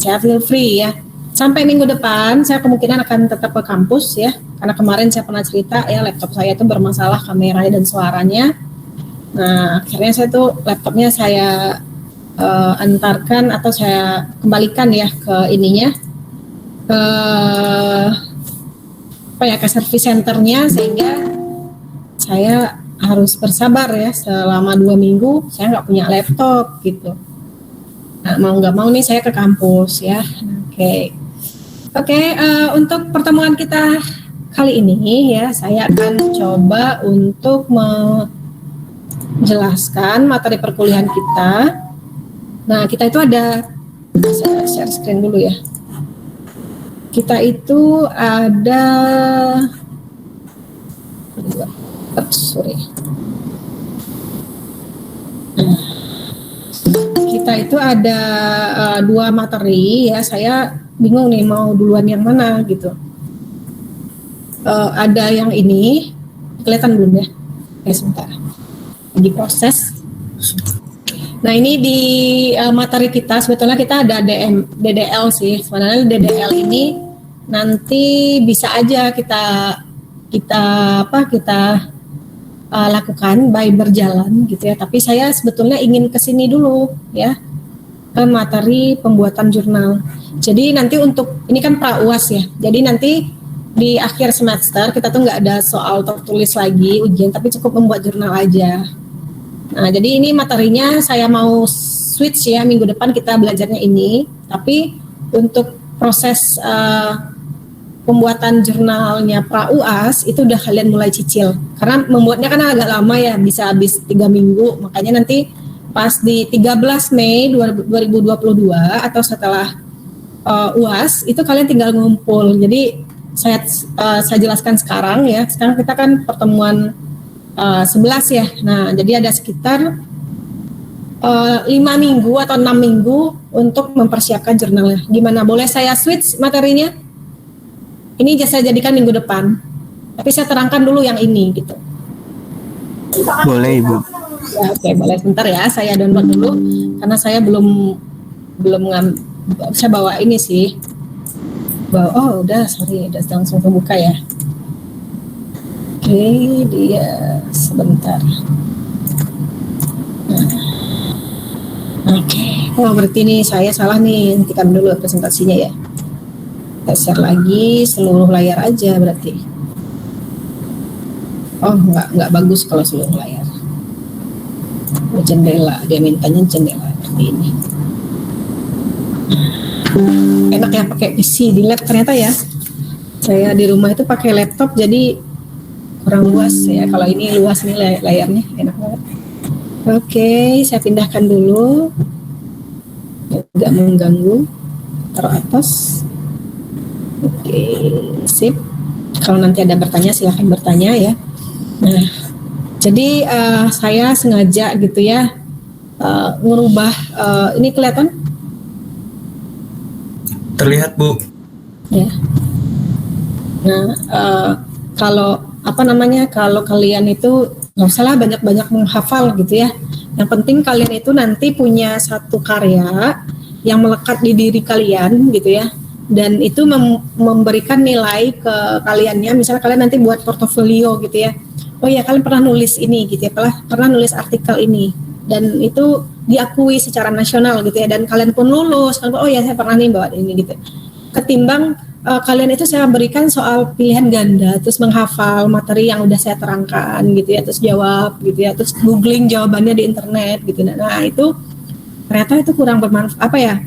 saya feel free ya. Sampai minggu depan saya kemungkinan akan tetap ke kampus ya, karena kemarin saya pernah cerita ya laptop saya itu bermasalah kameranya dan suaranya. Nah akhirnya saya tuh laptopnya saya antarkan atau saya kembalikan ya ke ininya, ke ke service centernya, sehingga saya harus bersabar ya selama 2 minggu saya nggak punya laptop gitu. Nah, mau nggak mau nih saya ke kampus ya. Oke, untuk pertemuan kita kali ini ya, saya akan coba untuk menjelaskan materi perkuliahan kita. Nah, kita itu ada, saya share screen dulu ya. Kita itu ada, kita itu ada 2 materi ya. Saya bingung nih mau duluan yang mana gitu. Ada yang ini, kelihatan belum ya? Sebentar, lagi proses. Nah ini di materi kita sebetulnya kita ada DDL sih. Sebenarnya DDL ini nanti bisa aja kita lakukan by berjalan gitu ya. Tapi saya sebetulnya ingin kesini dulu ya, ke materi pembuatan jurnal. Jadi nanti untuk ini kan pra-UAS ya. Jadi nanti di akhir semester kita tuh nggak ada soal tertulis lagi ujian, tapi cukup membuat jurnal aja. Nah, jadi ini materinya saya mau switch ya, minggu depan kita belajarnya ini, tapi untuk proses pembuatan jurnalnya pra-UAS itu udah kalian mulai cicil. Karena membuatnya kan agak lama ya, bisa habis 3 minggu, makanya nanti pas di 13 Mei 2022 atau setelah UAS itu kalian tinggal ngumpul. Jadi saya jelaskan sekarang ya, sekarang kita kan pertemuan 11 ya. Nah, jadi ada sekitar 5 minggu atau 6 minggu untuk mempersiapkan jurnalnya. Gimana? Boleh saya switch materinya? Ini saya jadikan minggu depan. Tapi saya terangkan dulu yang ini gitu. Boleh, Ibu. Ya, oke, boleh sebentar ya. Saya download dulu karena saya belum saya bawa ini sih. Udah langsung kebuka ya. Oke, dia sebentar. Oke. Berarti ini saya salah nih. Hentikan dulu presentasinya ya. Kita share lagi seluruh layar aja berarti. Nggak bagus kalau seluruh layar. Jendela, dia mintanya jendela seperti ini. Enak ya pakai PC di lab ternyata ya. Saya di rumah itu pakai laptop jadi kurang luas ya. Kalau ini luas nih layarnya, enak banget. Oke, saya pindahkan dulu. Tidak mengganggu. Taruh atas. Oke, sip. Kalau nanti ada bertanya silahkan bertanya ya. Nah, jadi saya sengaja gitu ya merubah. Ini kelihatan? Terlihat, Bu. Ya. Nah, kalau kalau kalian itu nggak usah lah banyak-banyak menghafal gitu ya. Yang penting kalian itu nanti punya satu karya yang melekat di diri kalian gitu ya. Dan itu memberikan nilai ke kaliannya. Misalnya kalian nanti buat portofolio gitu ya. Oh ya, kalian pernah nulis ini gitu ya, pernah nulis artikel ini. Dan itu diakui secara nasional gitu ya. Dan kalian pun lulus. Oh ya, saya pernah nih bawa ini gitu. Ketimbang kalian itu saya berikan soal pilihan ganda, terus menghafal materi yang udah saya terangkan gitu ya, terus jawab gitu ya, terus googling jawabannya di internet gitu. Nah itu ternyata itu kurang bermanfaat,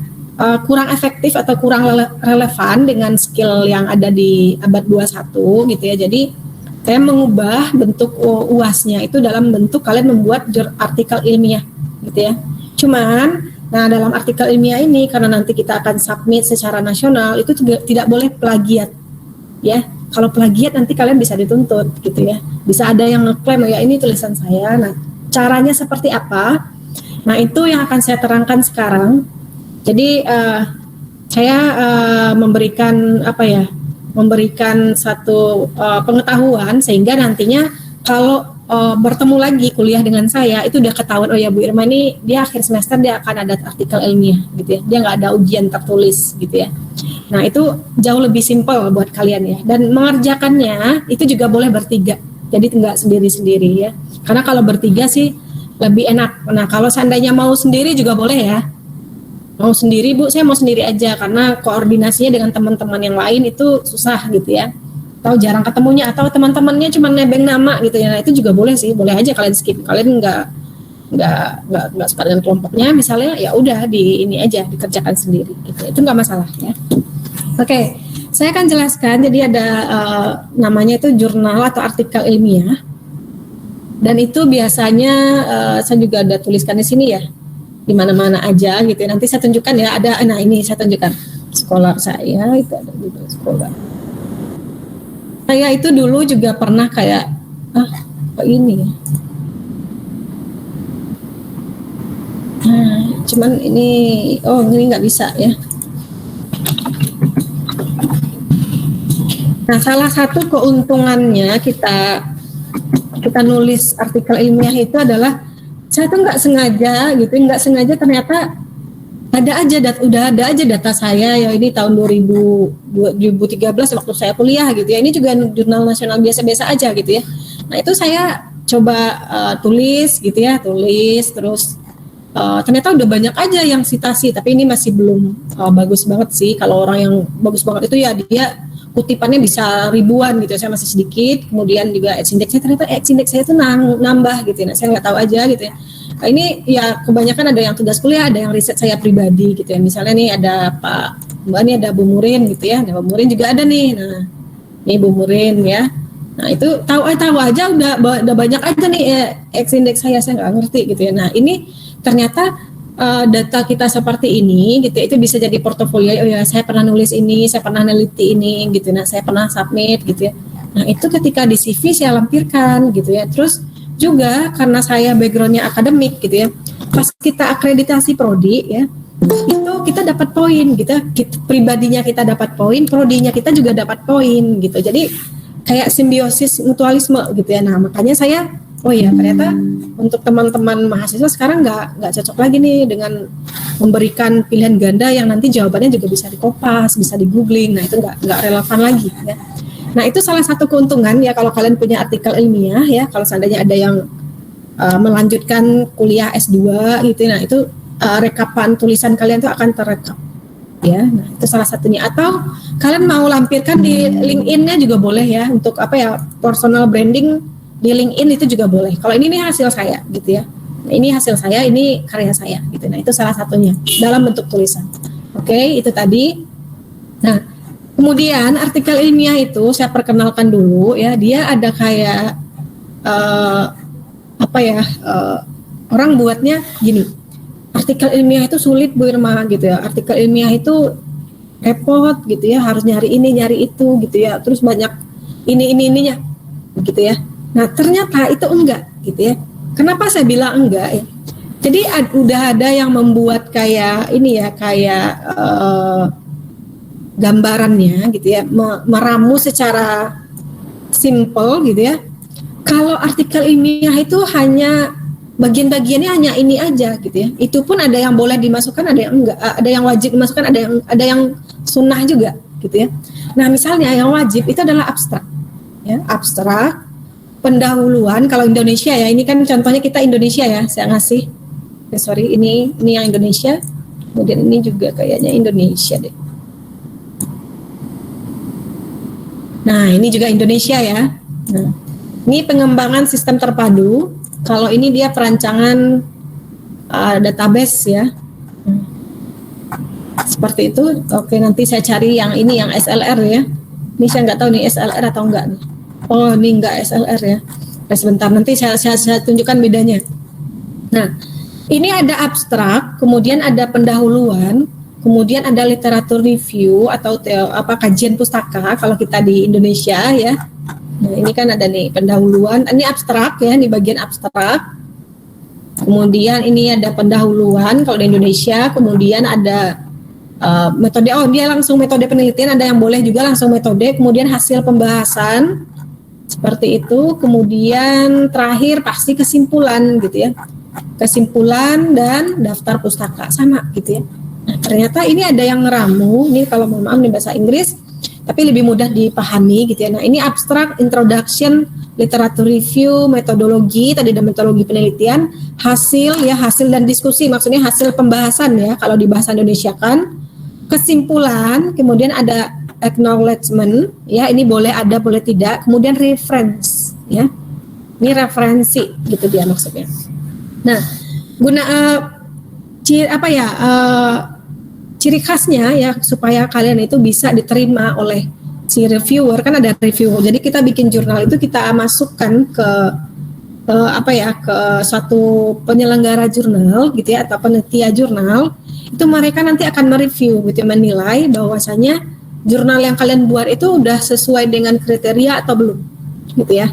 kurang efektif atau kurang relevan dengan skill yang ada di abad 21 gitu ya. Jadi saya mengubah bentuk UAS-nya itu dalam bentuk kalian membuat artikel ilmiah gitu ya. Cuman nah, dalam artikel ilmiah ini karena nanti kita akan submit secara nasional itu tidak boleh plagiat. Ya, kalau plagiat nanti kalian bisa dituntut gitu ya. Bisa ada yang ngeklaim ya ini tulisan saya. Nah, caranya seperti apa? Nah, itu yang akan saya terangkan sekarang. Jadi saya memberikan satu pengetahuan sehingga nantinya kalau bertemu lagi kuliah dengan saya, itu udah ketahuan, oh ya Bu Irma ini dia akhir semester dia akan ada artikel ilmiah gitu ya, dia nggak ada ujian tertulis gitu ya. Nah itu jauh lebih simpel buat kalian ya, dan mengerjakannya itu juga boleh bertiga, jadi nggak sendiri-sendiri ya, karena kalau bertiga sih lebih enak. Nah kalau seandainya mau sendiri juga boleh ya, mau sendiri Bu, saya mau sendiri aja karena koordinasinya dengan teman-teman yang lain itu susah gitu ya, atau jarang ketemunya, atau teman-temannya cuma nebeng nama gitu ya, nah, itu juga boleh sih, boleh aja kalian skip, kalian nggak suka dengan kelompoknya misalnya, ya udah di ini aja dikerjakan sendiri gitu, itu nggak masalah ya. Oke, saya akan jelaskan. Jadi ada namanya itu jurnal atau artikel ilmiah, dan itu biasanya saya juga ada tuliskan di sini ya, di mana-mana aja gitu ya. Nanti saya tunjukkan ya, ada, nah ini saya tunjukkan sekolah saya itu ada di sekolah. Saya itu dulu juga pernah kayak, kok ini ya. Nah, cuman ini, ini nggak bisa ya. Nah, salah satu keuntungannya kita nulis artikel ilmiah itu adalah, saya tuh nggak sengaja ternyata udah ada aja data saya ya, ini tahun 2013 waktu saya kuliah gitu ya, ini juga jurnal nasional biasa-biasa aja gitu ya. Nah itu saya coba tulis gitu ya, terus ternyata udah banyak aja yang sitasi, tapi ini masih belum bagus banget sih. Kalau orang yang bagus banget itu ya dia kutipannya bisa ribuan gitu ya, saya masih sedikit. Kemudian juga H-index saya, ternyata H-index saya itu nambah gitu ya, nah, saya nggak tahu aja gitu ya. Nah, ini ya kebanyakan ada yang tugas kuliah, ada yang riset saya pribadi gitu ya. Misalnya nih ada Mbak, ini ada Bu Murin gitu ya. Nah, Bu Murin juga ada nih. Nah, ini Bu Murin ya. Nah, itu tahu aja udah banyak aja nih X-index saya nggak ngerti gitu ya. Nah, ini ternyata data kita seperti ini gitu ya, itu bisa jadi portofolio. Oh ya, saya pernah nulis ini, saya pernah neliti ini gitu. Nah, saya pernah submit gitu ya. Nah, itu ketika di CV saya lampirkan gitu ya. Terus juga karena saya backgroundnya akademik gitu ya, pas kita akreditasi prodi ya, itu kita dapat poin gitu, pribadinya kita dapat poin, prodinya kita juga dapat poin gitu. Jadi kayak simbiosis mutualisme gitu ya. Nah makanya saya, oh ya ternyata untuk teman-teman mahasiswa sekarang nggak cocok lagi nih dengan memberikan pilihan ganda yang nanti jawabannya juga bisa dikopas, bisa di googling. Nah itu nggak relevan lagi ya. Nah itu salah satu keuntungan ya kalau kalian punya artikel ilmiah ya, kalau seandainya ada yang melanjutkan kuliah S2 gitu, nah itu rekapan tulisan kalian itu akan terekam ya. Nah itu salah satunya. Atau kalian mau lampirkan di LinkedIn-nya juga boleh ya, untuk personal branding di LinkedIn itu juga boleh. Kalau ini nih hasil saya gitu ya, nah, ini hasil saya, ini karya saya gitu. Nah itu salah satunya dalam bentuk tulisan. Oke, itu tadi. Nah kemudian artikel ilmiah itu saya perkenalkan dulu ya, dia ada kayak orang buatnya gini, artikel ilmiah itu sulit Bu Irma gitu ya, artikel ilmiah itu repot gitu ya, harus nyari ini nyari itu gitu ya, terus banyak ininya gitu ya. Nah ternyata itu enggak gitu ya. Kenapa saya bilang enggak ya? Jadi udah ada yang membuat kayak ini ya, kayak gambarannya gitu ya, meramu secara simple gitu ya. Kalau artikel ilmiah itu hanya bagian-bagiannya hanya ini aja gitu ya. Itu pun ada yang boleh dimasukkan, ada yang enggak, ada yang wajib dimasukkan, ada yang sunnah juga gitu ya. Nah, misalnya yang wajib itu adalah abstrak. Ya, abstrak, pendahuluan kalau Indonesia ya. Ini kan contohnya kita Indonesia ya, saya ngasih. Ini yang Indonesia. Kemudian ini juga kayaknya Indonesia deh. Nah, ini juga Indonesia ya. Nah, ini pengembangan sistem terpadu. Kalau ini dia perancangan database ya. Seperti itu. Oke, nanti saya cari yang ini, yang SLR ya. Ini saya nggak tahu nih SLR atau enggak nih. Oh, ini enggak SLR ya. Sebentar, nanti saya tunjukkan bedanya. Nah, ini ada abstrak, kemudian ada pendahuluan, kemudian ada literatur review atau kajian pustaka kalau kita di Indonesia ya. Nah, ini kan ada nih pendahuluan, ini abstrak ya, di bagian abstrak. Kemudian ini ada pendahuluan kalau di Indonesia, kemudian ada metode, dia langsung metode penelitian, ada yang boleh juga langsung metode, kemudian hasil pembahasan Seperti itu. Kemudian terakhir pasti kesimpulan gitu ya. Kesimpulan dan daftar pustaka sama gitu ya. Nah, ternyata ini ada yang ngeramu, ini kalau mohon maaf nih bahasa Inggris, tapi lebih mudah dipahami gitu ya. Nah, ini abstrak, introduction, literatur review, metodologi, tadi ada metodologi penelitian, hasil ya, hasil dan diskusi, maksudnya hasil pembahasan ya, kalau di bahasa Indonesia kan, kesimpulan, kemudian ada acknowledgement, ya ini boleh ada, boleh tidak, kemudian reference, ya, ini referensi gitu dia maksudnya. Nah, guna ciri khasnya ya supaya kalian itu bisa diterima oleh si reviewer, kan ada review. Jadi kita bikin jurnal itu kita masukkan ke ke suatu penyelenggara jurnal gitu ya, atau penelitian jurnal. Itu mereka nanti akan mereview gitu, menilai bahwasanya jurnal yang kalian buat itu udah sesuai dengan kriteria atau belum gitu ya.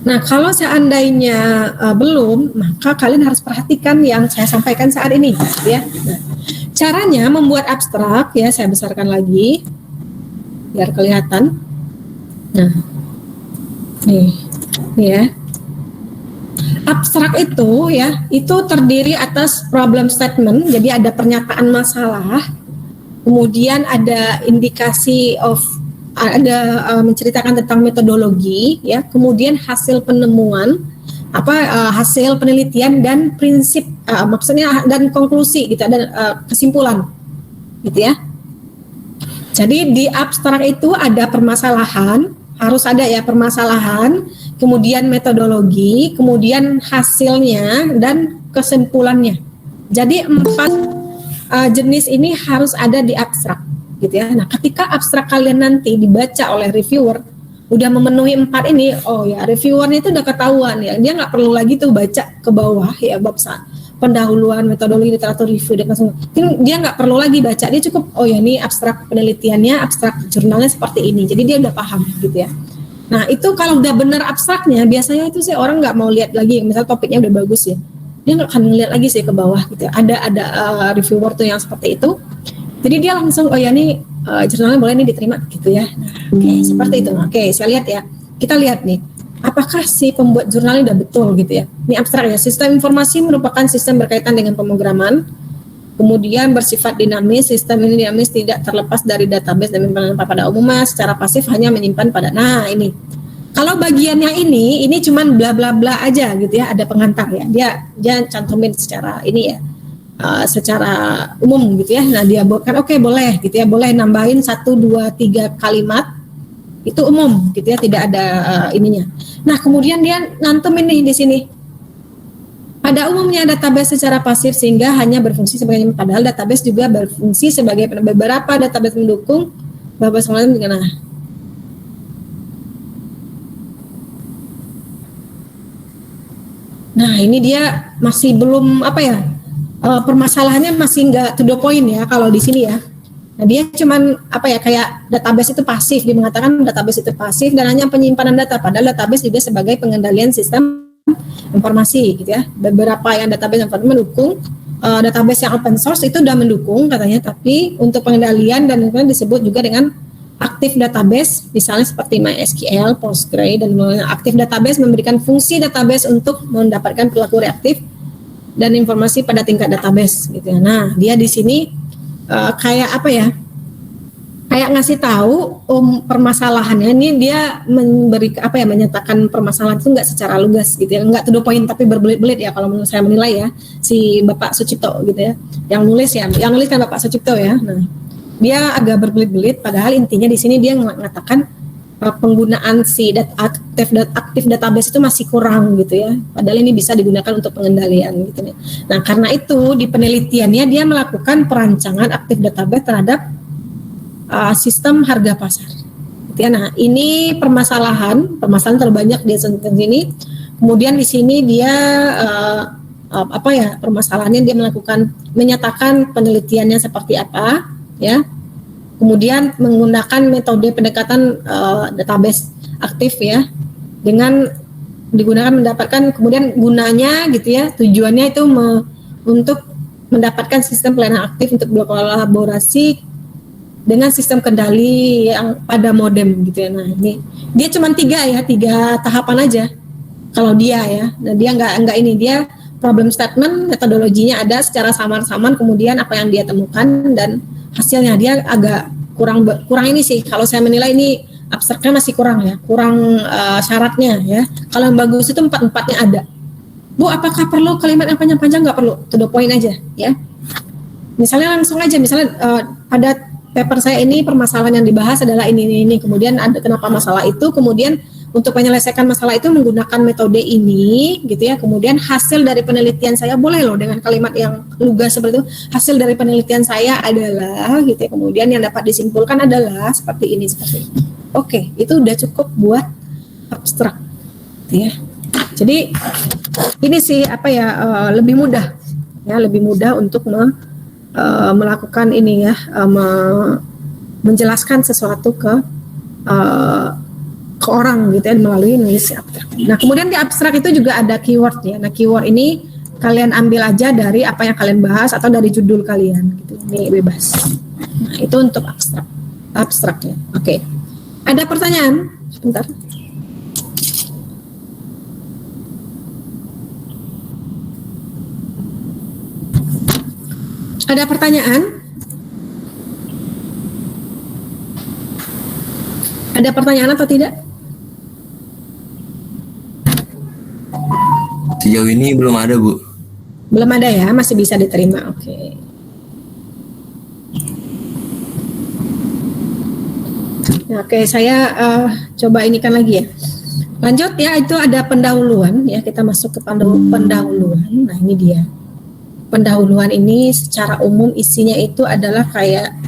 Nah, kalau seandainya belum, maka kalian harus perhatikan yang saya sampaikan saat ini, gitu ya. Nah, caranya membuat abstrak, ya saya besarkan lagi, biar kelihatan. Nah, nih ya. Abstrak itu ya, itu terdiri atas problem statement, jadi ada pernyataan masalah, kemudian ada indikasi menceritakan tentang metodologi ya, kemudian hasil penemuan hasil penelitian dan prinsip maksudnya dan konklusi gitu, dan kesimpulan gitu ya. Jadi di abstrak itu ada permasalahan, harus ada ya permasalahan, kemudian metodologi, kemudian hasilnya dan kesimpulannya. Jadi 4 jenis ini harus ada di abstrak gitu ya. Nah, ketika abstrak kalian nanti dibaca oleh reviewer udah memenuhi 4 ini, oh ya reviewernya itu udah ketahuan ya, dia nggak perlu lagi tuh baca ke bawah ya bab pendahuluan, metodologi, literatur review dan dia nggak perlu lagi baca, dia cukup oh ya ini abstrak penelitiannya, abstrak jurnalnya seperti ini, jadi dia udah paham gitu ya. Nah itu kalau udah benar abstraknya, biasanya itu sih orang nggak mau lihat lagi, misal topiknya udah bagus ya, dia nggak akan ngeliat lagi sih ke bawah gitu ya. Ada reviewer tuh yang seperti itu. Jadi dia langsung oh ya nih jurnalnya boleh nih diterima gitu ya. Nah, oke, seperti itu. Oke, saya lihat ya. Kita lihat nih, apakah si pembuat jurnalnya udah betul gitu ya. Ini abstrak ya. Sistem informasi merupakan sistem berkaitan dengan pemrograman. Kemudian bersifat dinamis, sistem ini dinamis tidak terlepas dari database dan penyimpanan pada umumnya, secara pasif hanya menyimpan pada. Nah, ini. Kalau bagiannya ini cuman bla bla bla aja gitu ya, ada pengantar ya. Dia cantumin secara ini ya. Secara umum gitu ya. Nah dia buatkan oke, boleh gitu ya, boleh nambahin 1, 2, 3 kalimat itu umum gitu ya, tidak ada ininya. Nah kemudian dia nantemin nih di sini. Pada umumnya database secara pasif sehingga hanya berfungsi sebagai, padahal database juga berfungsi sebagai beberapa database mendukung beberapa semacam dengan. Nah ini dia masih belum permasalahannya masih nggak to the point ya kalau di sini ya. Nah dia cuman kayak database itu pasif, dia mengatakan database itu pasif dan hanya penyimpanan data, padahal database juga sebagai pengendalian sistem informasi gitu ya. Beberapa yang database yang mendukung, database yang open source itu udah mendukung katanya, tapi untuk pengendalian dan disebut juga dengan aktif database, misalnya seperti MySQL, Postgre dan aktif database memberikan fungsi database untuk mendapatkan perilaku reaktif dan informasi pada tingkat database gitu ya. Nah, dia di sini kayak ngasih tahu permasalahannya ini, dia memberi menyatakan permasalahan itu enggak secara lugas gitu ya, enggak to the point tapi berbelit-belit ya kalau menurut saya menilai ya, si Bapak Sucipto gitu ya. Yang nulis kan Bapak Sucipto ya. Nah, dia agak berbelit-belit padahal intinya di sini dia mengatakan penggunaan si aktif database itu masih kurang gitu ya. Padahal ini bisa digunakan untuk pengendalian gitu ya. Nah, karena itu di penelitiannya dia melakukan perancangan aktif database terhadap sistem harga pasar. Gitu ya. Nah, ini permasalahan terbanyak di sini. Kemudian di sini dia permasalahannya dia menyatakan penelitiannya seperti apa ya. Kemudian menggunakan metode pendekatan database aktif ya, dengan digunakan mendapatkan, kemudian gunanya gitu ya, tujuannya itu untuk mendapatkan sistem pelayanan aktif untuk berkolaborasi dengan sistem kendali yang pada modem gitu ya. Nah ini dia cuma tiga tahapan aja kalau dia ya. Nah dia nggak ini, dia problem statement, metodologinya ada secara samar-samar, kemudian apa yang dia temukan dan hasilnya. Dia agak kurang ini sih, kalau saya menilai ini abstraknya masih kurang ya, kurang syaratnya ya. Kalau yang bagus itu empat-empatnya ada. Bu, apakah perlu kalimat yang panjang-panjang? Nggak perlu, to the point aja ya. Misalnya langsung aja, misalnya pada paper saya ini permasalahan yang dibahas adalah ini. Kemudian ada kenapa masalah itu, kemudian untuk menyelesaikan masalah itu menggunakan metode ini gitu ya. Kemudian hasil dari penelitian saya, boleh loh dengan kalimat yang lugas seperti itu. Hasil dari penelitian saya adalah gitu ya. Kemudian yang dapat disimpulkan adalah seperti ini. Oke, itu udah cukup buat abstrak gitu ya. Jadi ini sih lebih mudah ya, lebih mudah untuk melakukan ini ya, menjelaskan sesuatu ke orang gitu ya melalui nulis abstrak. Nah kemudian di abstrak itu juga ada keyword ya. Nah keyword ini kalian ambil aja dari apa yang kalian bahas atau dari judul kalian gitu. Ini bebas. Nah itu untuk abstrak ya. Oke. Ada pertanyaan? Sebentar. Ada pertanyaan? Ada pertanyaan atau tidak? Sejauh ini belum ada, Bu. Belum ada ya, masih bisa diterima. Oke. Nah, oke, saya coba inikan lagi ya. Lanjut ya, itu ada pendahuluan ya, kita masuk ke pendahuluan. Nah, ini dia. Pendahuluan ini secara umum isinya itu adalah kayak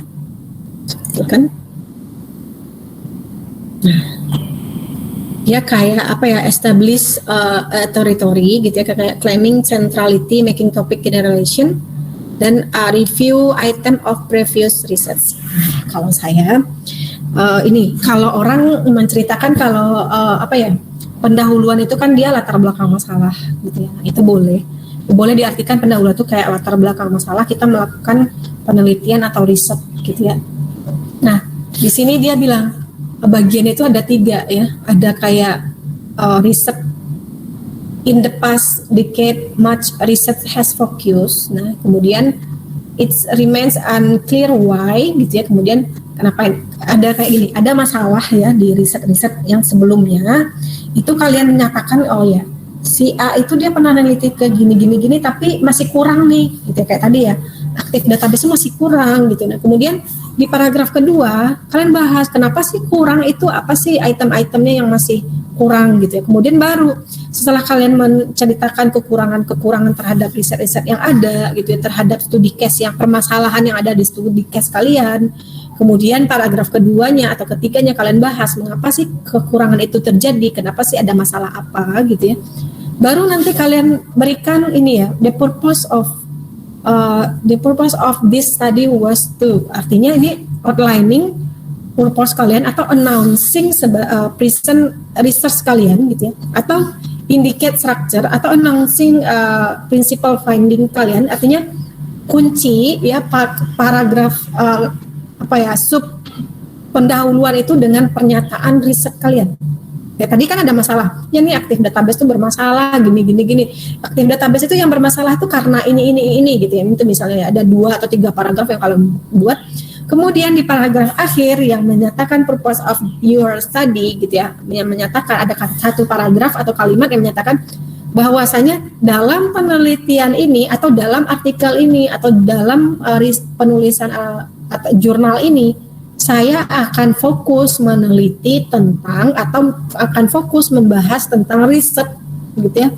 kan? Nah, dia kayak establish territory gitu ya, kayak claiming centrality, making topic generation, dan review item of previous research. Kalau saya ini, kalau orang menceritakan kalau pendahuluan itu kan dia latar belakang masalah gitu ya, itu boleh diartikan pendahuluan itu kayak latar belakang masalah, kita melakukan penelitian atau riset gitu ya. Nah di sini dia bilang bagian itu ada 3 ya, ada kayak riset in the past decade much research has focused. Nah kemudian it remains unclear why gitu ya. Kemudian kenapa ada kayak gini, ada masalah ya di riset-riset yang sebelumnya itu kalian menyatakan oh ya si A itu dia pernah neliti ke gini tapi masih kurang nih gitu ya, kayak tadi ya aktif database masih kurang gitu. Nah kemudian di paragraf kedua kalian bahas kenapa sih kurang itu, apa sih item-itemnya yang masih kurang gitu ya. Kemudian baru setelah kalian menceritakan kekurangan terhadap riset-riset yang ada gitu ya, terhadap studi case yang permasalahan yang ada di studi case kalian, kemudian paragraf keduanya atau ketiganya kalian bahas mengapa sih kekurangan itu terjadi, kenapa sih ada masalah apa gitu ya. Baru nanti kalian berikan ini ya, the purpose of this study was to, artinya ini outlining purpose kalian atau announcing present research kalian gitu ya, atau indicate structure atau announcing principal finding kalian, artinya kunci ya paragraf sub pendahuluan itu dengan pernyataan riset kalian. Ya tadi kan ada masalah, ya nih aktif database itu bermasalah gini. Aktif database itu yang bermasalah itu karena ini gitu ya. Itu misalnya ada 2 atau 3 paragraf yang kalian buat. Kemudian di paragraf akhir yang menyatakan purpose of your study gitu ya, yang menyatakan ada satu paragraf atau kalimat yang menyatakan bahwasanya dalam penelitian ini atau dalam artikel ini atau dalam penulisan atau jurnal ini saya akan fokus meneliti tentang atau akan fokus membahas tentang riset gitu ya,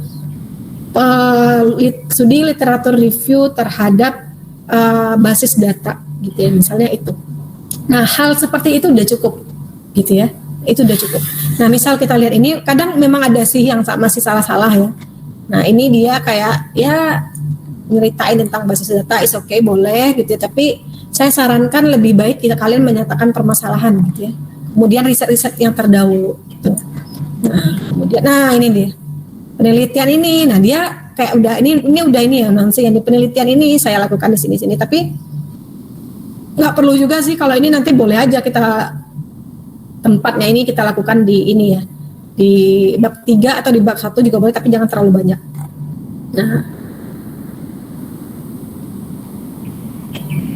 studi literatur review terhadap basis data gitu ya, misalnya itu. Nah hal seperti itu udah cukup gitu ya, itu udah cukup. Nah misal kita lihat ini kadang memang ada sih yang masih salah-salah ya. Nah ini dia kayak ya nyeritain tentang basis data, is okay, boleh gitu ya, tapi saya sarankan lebih baik kalian menyatakan permasalahan gitu ya. Kemudian riset-riset yang terdahulu gitu. Nah ini dia penelitian ini. Nah dia kayak udah ini udah ini ya, nanti yang di penelitian ini saya lakukan di sini. Tapi nggak perlu juga sih kalau ini, nanti boleh aja kita tempatnya ini kita lakukan di ini ya, di bab 3 atau di bab 1 juga boleh, tapi jangan terlalu banyak. Nah,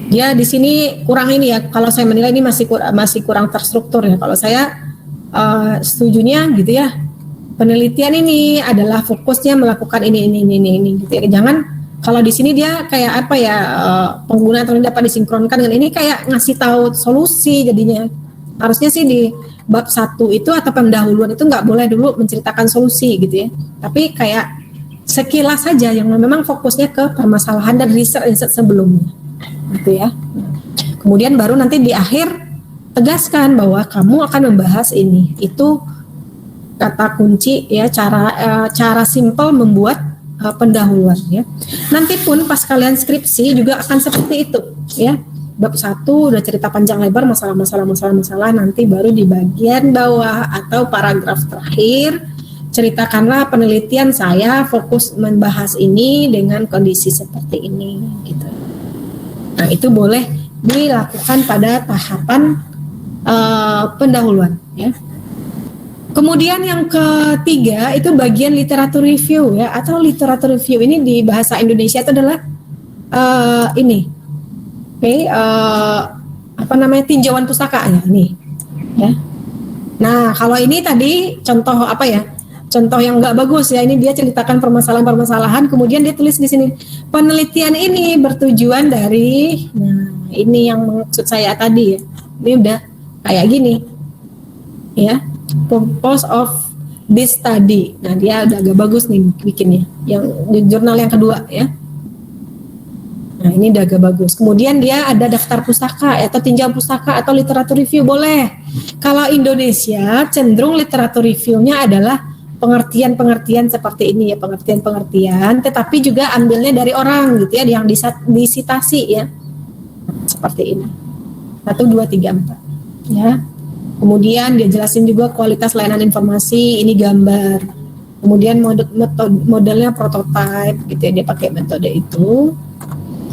dia di sini kurang ini ya, kalau saya menilai ini masih kurang terstruktur ya. Kalau saya setujunya gitu ya, penelitian ini adalah fokusnya melakukan ini gitu ya. Jangan kalau di sini dia kayak apa ya, penggunaan atau dapat disinkronkan dengan ini kayak ngasih tahu solusi jadinya. Harusnya sih di bab 1 itu atau pendahuluan itu nggak boleh dulu menceritakan solusi gitu ya. Tapi kayak sekilas saja yang memang fokusnya ke permasalahan dan riset sebelumnya gitu ya. Kemudian baru nanti di akhir tegaskan bahwa kamu akan membahas ini. Itu kata kunci ya, cara simple membuat pendahuluan ya. Nanti pun pas kalian skripsi juga akan seperti itu ya. Bab 1 udah cerita panjang lebar masalah, nanti baru di bagian bawah atau paragraf terakhir ceritakanlah penelitian saya fokus membahas ini dengan kondisi seperti ini gitu. Nah, itu boleh dilakukan pada tahapan pendahuluan ya. Kemudian yang ketiga itu bagian literatur review ya, atau literatur review ini di bahasa Indonesia itu adalah tinjauan pustaka ya ini ya. Nah, kalau ini tadi contoh apa ya? Contoh yang nggak bagus ya, ini dia ceritakan permasalahan-permasalahan, kemudian dia tulis di sini penelitian ini bertujuan dari, nah ini yang maksud saya tadi ya, ini udah kayak gini ya, purpose of this study. Nah dia udah agak bagus nih bikinnya, yang di jurnal yang kedua ya. Nah ini udah agak bagus. Kemudian dia ada daftar pustaka atau tinjauan pustaka atau literatur review boleh. Kalau Indonesia cenderung literatur reviewnya adalah pengertian seperti ini ya, pengertian, tetapi juga ambilnya dari orang gitu ya, yang disitasi ya, seperti ini 1, 2, 3, 4 ya. Kemudian dia jelasin juga kualitas layanan informasi, ini gambar, kemudian modelnya prototype gitu ya, dia pakai metode itu.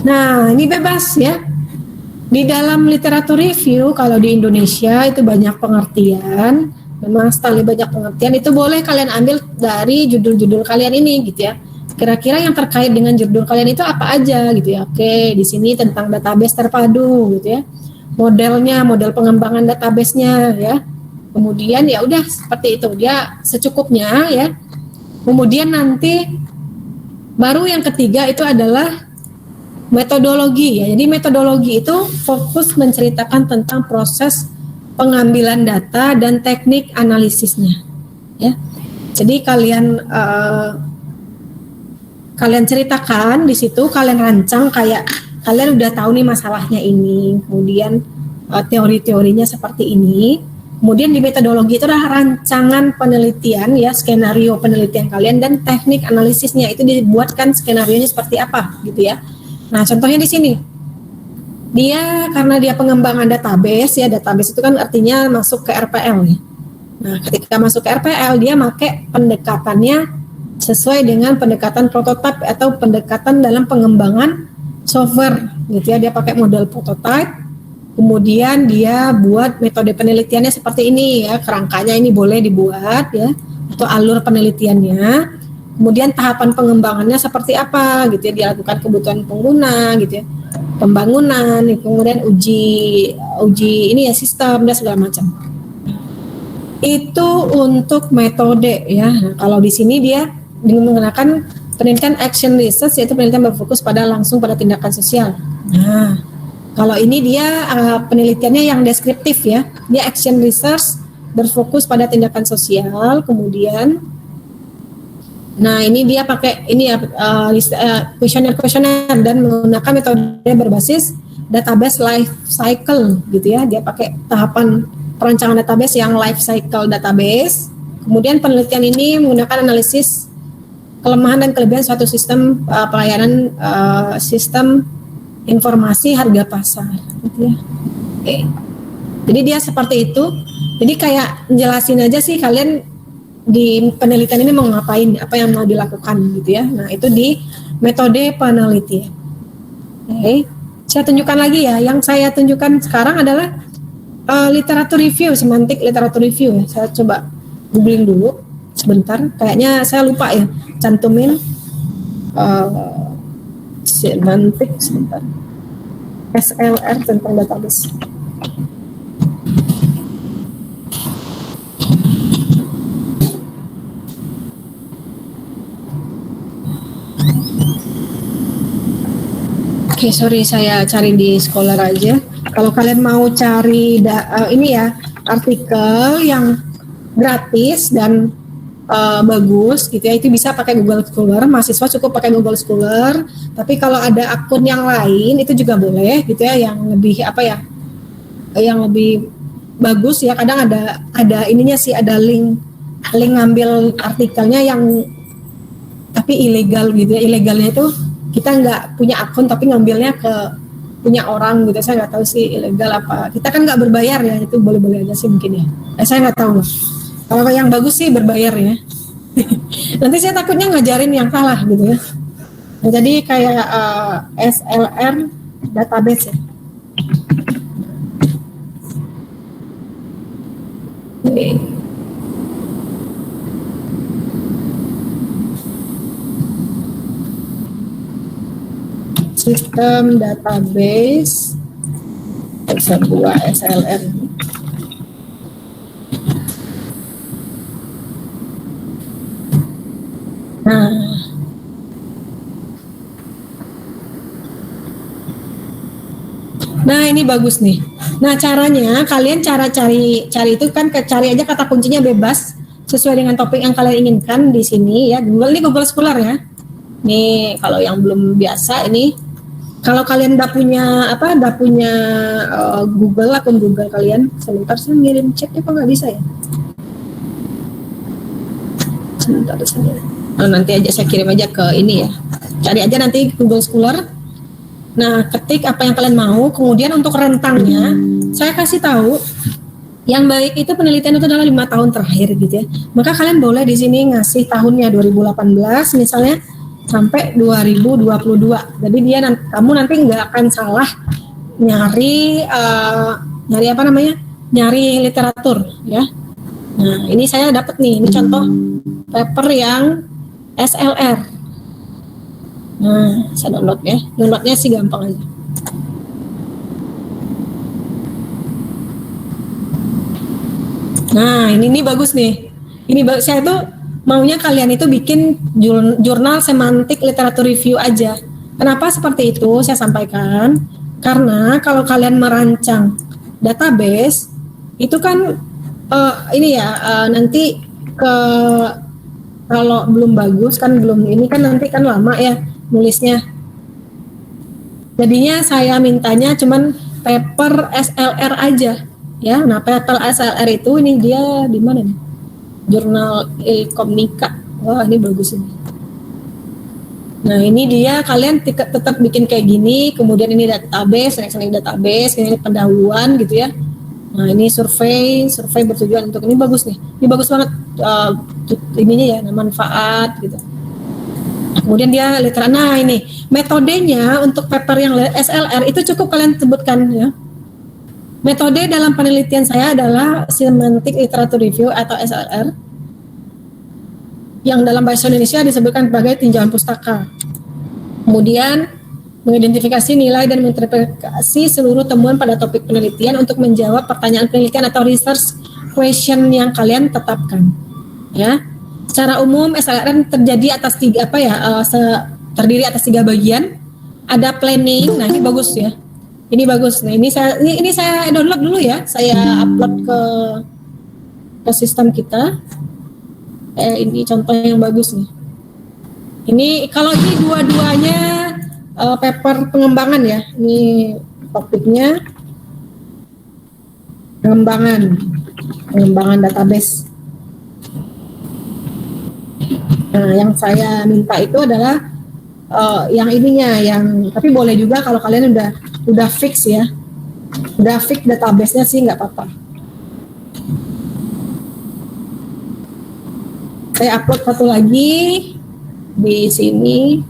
Nah ini bebas ya. Di dalam literatur review kalau di Indonesia itu banyak pengertian, memang sekali banyak pengertian, itu boleh kalian ambil dari judul-judul kalian ini gitu ya. Kira-kira yang terkait dengan judul kalian itu apa aja gitu ya. Oke, di sini tentang database terpadu gitu ya. Modelnya, model pengembangan database-nya ya. Kemudian ya udah seperti itu, dia secukupnya ya. Kemudian nanti baru yang ketiga itu adalah metodologi ya. Jadi metodologi itu fokus menceritakan tentang proses pengambilan data dan teknik analisisnya ya. Jadi kalian ceritakan di situ, kalian rancang kayak kalian udah tahu nih masalahnya ini, kemudian teori-teorinya seperti ini. Kemudian di metodologi itu adalah rancangan penelitian ya, skenario penelitian kalian dan teknik analisisnya, itu dibuatkan skenarionya seperti apa gitu ya. Nah, contohnya di sini. Dia karena dia pengembangan database ya, database itu kan artinya masuk ke RPL ya. Nah, ketika masuk ke RPL dia pakai pendekatannya sesuai dengan pendekatan prototype atau pendekatan dalam pengembangan software gitu ya. Dia pakai model prototype, kemudian dia buat metode penelitiannya seperti ini ya, kerangkanya ini boleh dibuat ya, atau alur penelitiannya. Kemudian tahapan pengembangannya seperti apa gitu ya, dilakukan kebutuhan pengguna gitu ya, pembangunan, kemudian uji ini ya, sistem dan segala macam. Itu untuk metode ya. Nah, kalau di sini dia menggunakan penelitian action research, yaitu penelitian berfokus pada langsung pada tindakan sosial. Nah, kalau ini dia penelitiannya yang deskriptif ya, dia action research berfokus pada tindakan sosial. Kemudian nah ini dia pakai ini ya, kuesioner dan menggunakan metode berbasis database life cycle gitu ya. Dia pakai tahapan perancangan database yang life cycle database. Kemudian penelitian ini menggunakan analisis kelemahan dan kelebihan suatu sistem pelayanan sistem informasi harga pasar gitu ya. Oke. Jadi dia seperti itu. Jadi kayak jelasin aja sih kalian di penelitian ini mau ngapain, apa yang mau dilakukan gitu ya. Nah itu di metode penelitian. Oke. Saya tunjukkan lagi ya. Yang saya tunjukkan sekarang adalah literatur review, semantik literatur review ya. Saya coba googling dulu sebentar. Kayaknya saya lupa ya cantumin semantik sebentar. SLR tentang database. Oke, sorry saya cari di Scholar aja. Kalau kalian mau cari ini ya artikel yang gratis dan bagus gitu ya, itu bisa pakai Google Scholar. Mahasiswa cukup pakai Google Scholar. Tapi kalau ada akun yang lain itu juga boleh gitu ya, yang lebih apa ya, yang lebih bagus ya. Kadang ada ininya sih, ada link ngambil artikelnya yang tapi ilegal gitu ya. Ilegalnya itu kita nggak punya akun tapi ngambilnya ke punya orang gitu. Saya nggak tahu sih ilegal apa. Kita kan nggak berbayar ya, itu boleh-boleh aja sih mungkin ya. Saya nggak tahu. Kalau yang bagus sih berbayar ya. Nanti saya takutnya ngajarin yang salah gitu ya. Nah, jadi kayak SLR database ya. Oke. Sistem database sebuah SLR. Nah ini bagus nih. Nah caranya kalian cari itu kan cari aja kata kuncinya bebas sesuai dengan topik yang kalian inginkan di sini ya. Ini Google Scholar ya. Nih kalau yang belum biasa ini, kalau kalian udah punya Google, akun Google kalian, sebentar saya ngirim chatnya kok nggak bisa ya? Sebentar. Nah, nanti aja saya kirim aja ke ini ya. Cari aja nanti Google Scholar. Nah, ketik apa yang kalian mau, kemudian untuk rentangnya, saya kasih tahu yang baik itu penelitian itu adalah 5 tahun terakhir gitu ya. Maka kalian boleh di sini ngasih tahunnya 2018 misalnya sampai 2022. Jadi kamu nanti nggak akan salah nyari nyari literatur ya. Nah, ini saya dapat nih, ini contoh paper yang SLR. Nah, saya download ya. Downloadnya sih gampang aja. Nah, ini bagus nih. Saya tuh maunya kalian itu bikin jurnal semantik literatur review aja. Kenapa seperti itu? Saya sampaikan. Karena kalau kalian merancang database, itu kan nanti kalau belum bagus kan ini kan nanti kan lama ya nulisnya. Jadinya saya mintanya cuman paper SLR aja ya. Nah, paper SLR itu ini dia di mana nih? Jurnal Ilkomnika. Wah, ini bagus ini. Nah, ini dia kalian tetap bikin kayak gini, kemudian ini database, ini pendahuluan gitu ya. Nah, ini survei bertujuan untuk ini bagus nih. Ini bagus banget ininya ya, manfaat gitu. Kemudian dia literal. Nah, ini metodenya untuk paper yang SLR itu cukup kalian sebutkan ya. Metode dalam penelitian saya adalah semantic literature review atau SLR, yang dalam bahasa Indonesia disebutkan sebagai tinjauan pustaka. Kemudian mengidentifikasi nilai dan menginterpretasi seluruh temuan pada topik penelitian untuk menjawab pertanyaan penelitian atau research question yang kalian tetapkan. Ya, secara umum SLR terdiri atas terdiri atas 3 bagian. Ada planning. Nah, ini bagus ya. Ini bagus. Nah, ini saya download dulu ya. Saya upload ke sistem kita. Ini contoh yang bagus nih. Ini kalau ini dua-duanya paper pengembangan ya. Ini topiknya pengembangan database. Nah, yang saya minta itu adalah yang ininya, tapi boleh juga kalau kalian udah fix ya, udah fix database-nya sih nggak apa-apa. Saya upload satu lagi di sini.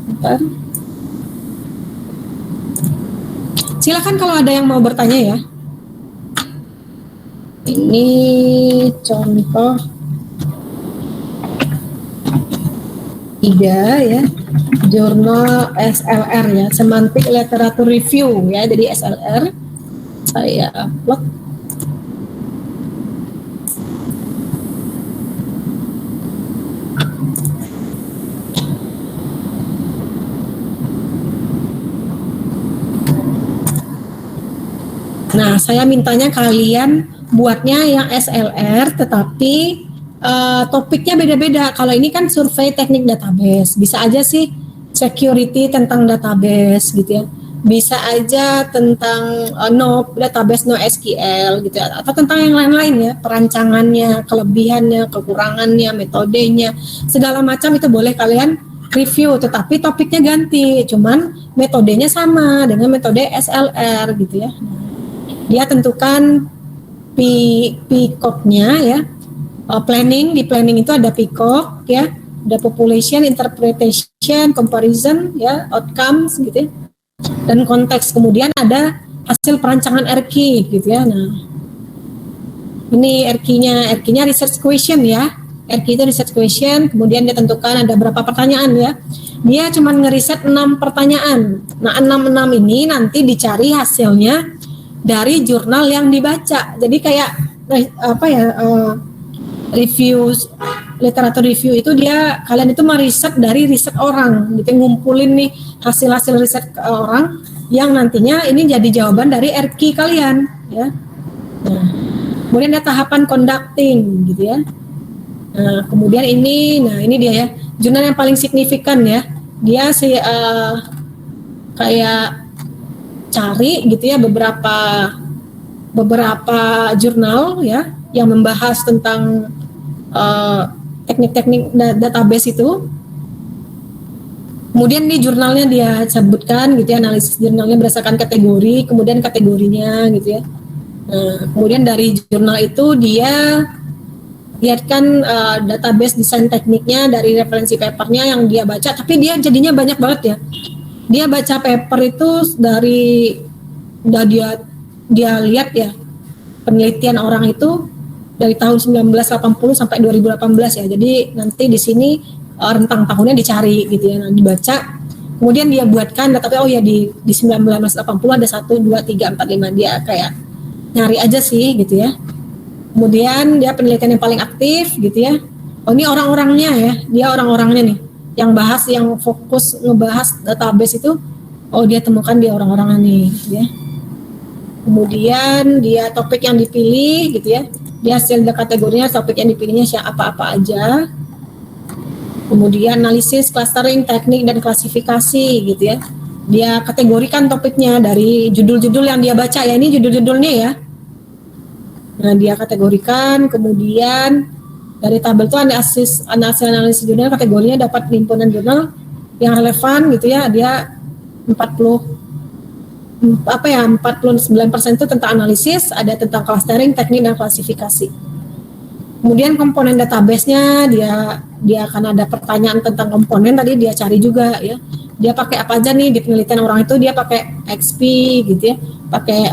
Bentar. Silakan kalau ada yang mau bertanya ya. Ini contoh 3 ya, jurnal SLR ya, Semantic Literature Review ya, jadi SLR saya upload. Nah, saya mintanya kalian buatnya yang SLR, tetapi topiknya beda-beda. Kalau ini kan survei teknik database, bisa aja sih security tentang database gitu ya. Bisa aja tentang database NoSQL gitu ya, atau tentang yang lain-lain ya, perancangannya, kelebihannya, kekurangannya, metodenya, segala macam itu boleh kalian review, tetapi topiknya ganti, cuman metodenya sama dengan metode SLR gitu ya. Dia tentukan PCOG-nya ya. Di planning itu ada PCOG ya, ada population, interpretation, comparison ya, outcomes gitu ya. Dan konteks, kemudian ada hasil perancangan RQ gitu ya. Nah, ini RQ-nya research question ya. RQ itu research question, kemudian dia tentukan ada berapa pertanyaan ya. Dia cuma ngeriset 6 pertanyaan. Nah, 6 ini nanti dicari hasilnya dari jurnal yang dibaca. Jadi kayak literatur review itu kalian itu meriset dari riset orang, gitu, ngumpulin nih hasil-hasil riset orang yang nantinya ini jadi jawaban dari RQ kalian ya. Nah, kemudian ada tahapan conducting gitu ya. Nah, kemudian ini dia ya, jurnal yang paling signifikan ya. Dia kayak cari gitu ya beberapa jurnal ya yang membahas tentang teknik-teknik database itu. Kemudian di jurnalnya dia sebutkan gitu ya, analisis jurnalnya berdasarkan kategori, kemudian kategorinya gitu ya. Nah, kemudian dari jurnal itu dia lihatkan database desain tekniknya dari referensi papernya yang dia baca, tapi dia jadinya banyak banget ya. Dia baca paper itu dia lihat ya penelitian orang itu dari tahun 1980 sampai 2018 ya. Jadi nanti di sini rentang tahunnya dicari gitu ya, dibaca. Kemudian dia buatkan tapi di 1980 ada 1 2 3 4 5, dia kayak nyari aja sih gitu ya. Kemudian dia penelitian yang paling aktif gitu ya. Ini orang-orangnya ya, dia orang-orangnya nih yang fokus ngebahas database itu, dia temukan dia orang-orangnya nih gitu ya. Kemudian dia topik yang dipilih gitu ya, dia hasil kategorinya, topik yang dipilihnya apa aja. Kemudian analisis, clustering, teknik, dan klasifikasi gitu ya. Dia kategorikan topiknya dari judul-judul yang dia baca ya, ini judul-judulnya ya. Nah, dia kategorikan, kemudian dari tabel itu analisis jurnal, kategorinya dapat himpunan jurnal yang relevan gitu ya. Dia 49% itu tentang analisis, ada tentang clustering, teknik, dan klasifikasi. Kemudian komponen database-nya dia akan ada pertanyaan tentang komponen, tadi dia cari juga ya. Dia pakai apa aja nih di penelitian orang itu, dia pakai XP gitu ya, pakai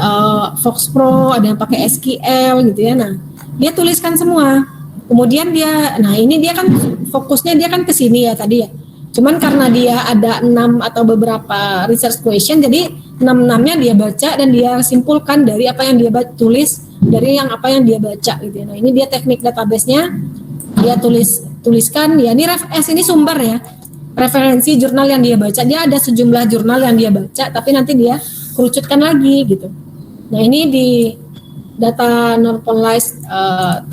Fox Pro, ada yang pakai SQL gitu ya. Nah, dia tuliskan semua. Kemudian ini dia kan fokusnya dia kan ke sini ya tadi ya. Cuman karena dia ada 6 atau beberapa research question, jadi 6-6-nya dia baca dan dia simpulkan dari apa yang dia tulis, dari apa yang dia baca gitu ya. Nah, ini dia teknik database-nya, dia tuliskan ya, ini sumber ya, referensi jurnal yang dia baca. Dia ada sejumlah jurnal yang dia baca, tapi nanti dia kerucutkan lagi gitu. Nah, ini di data normalized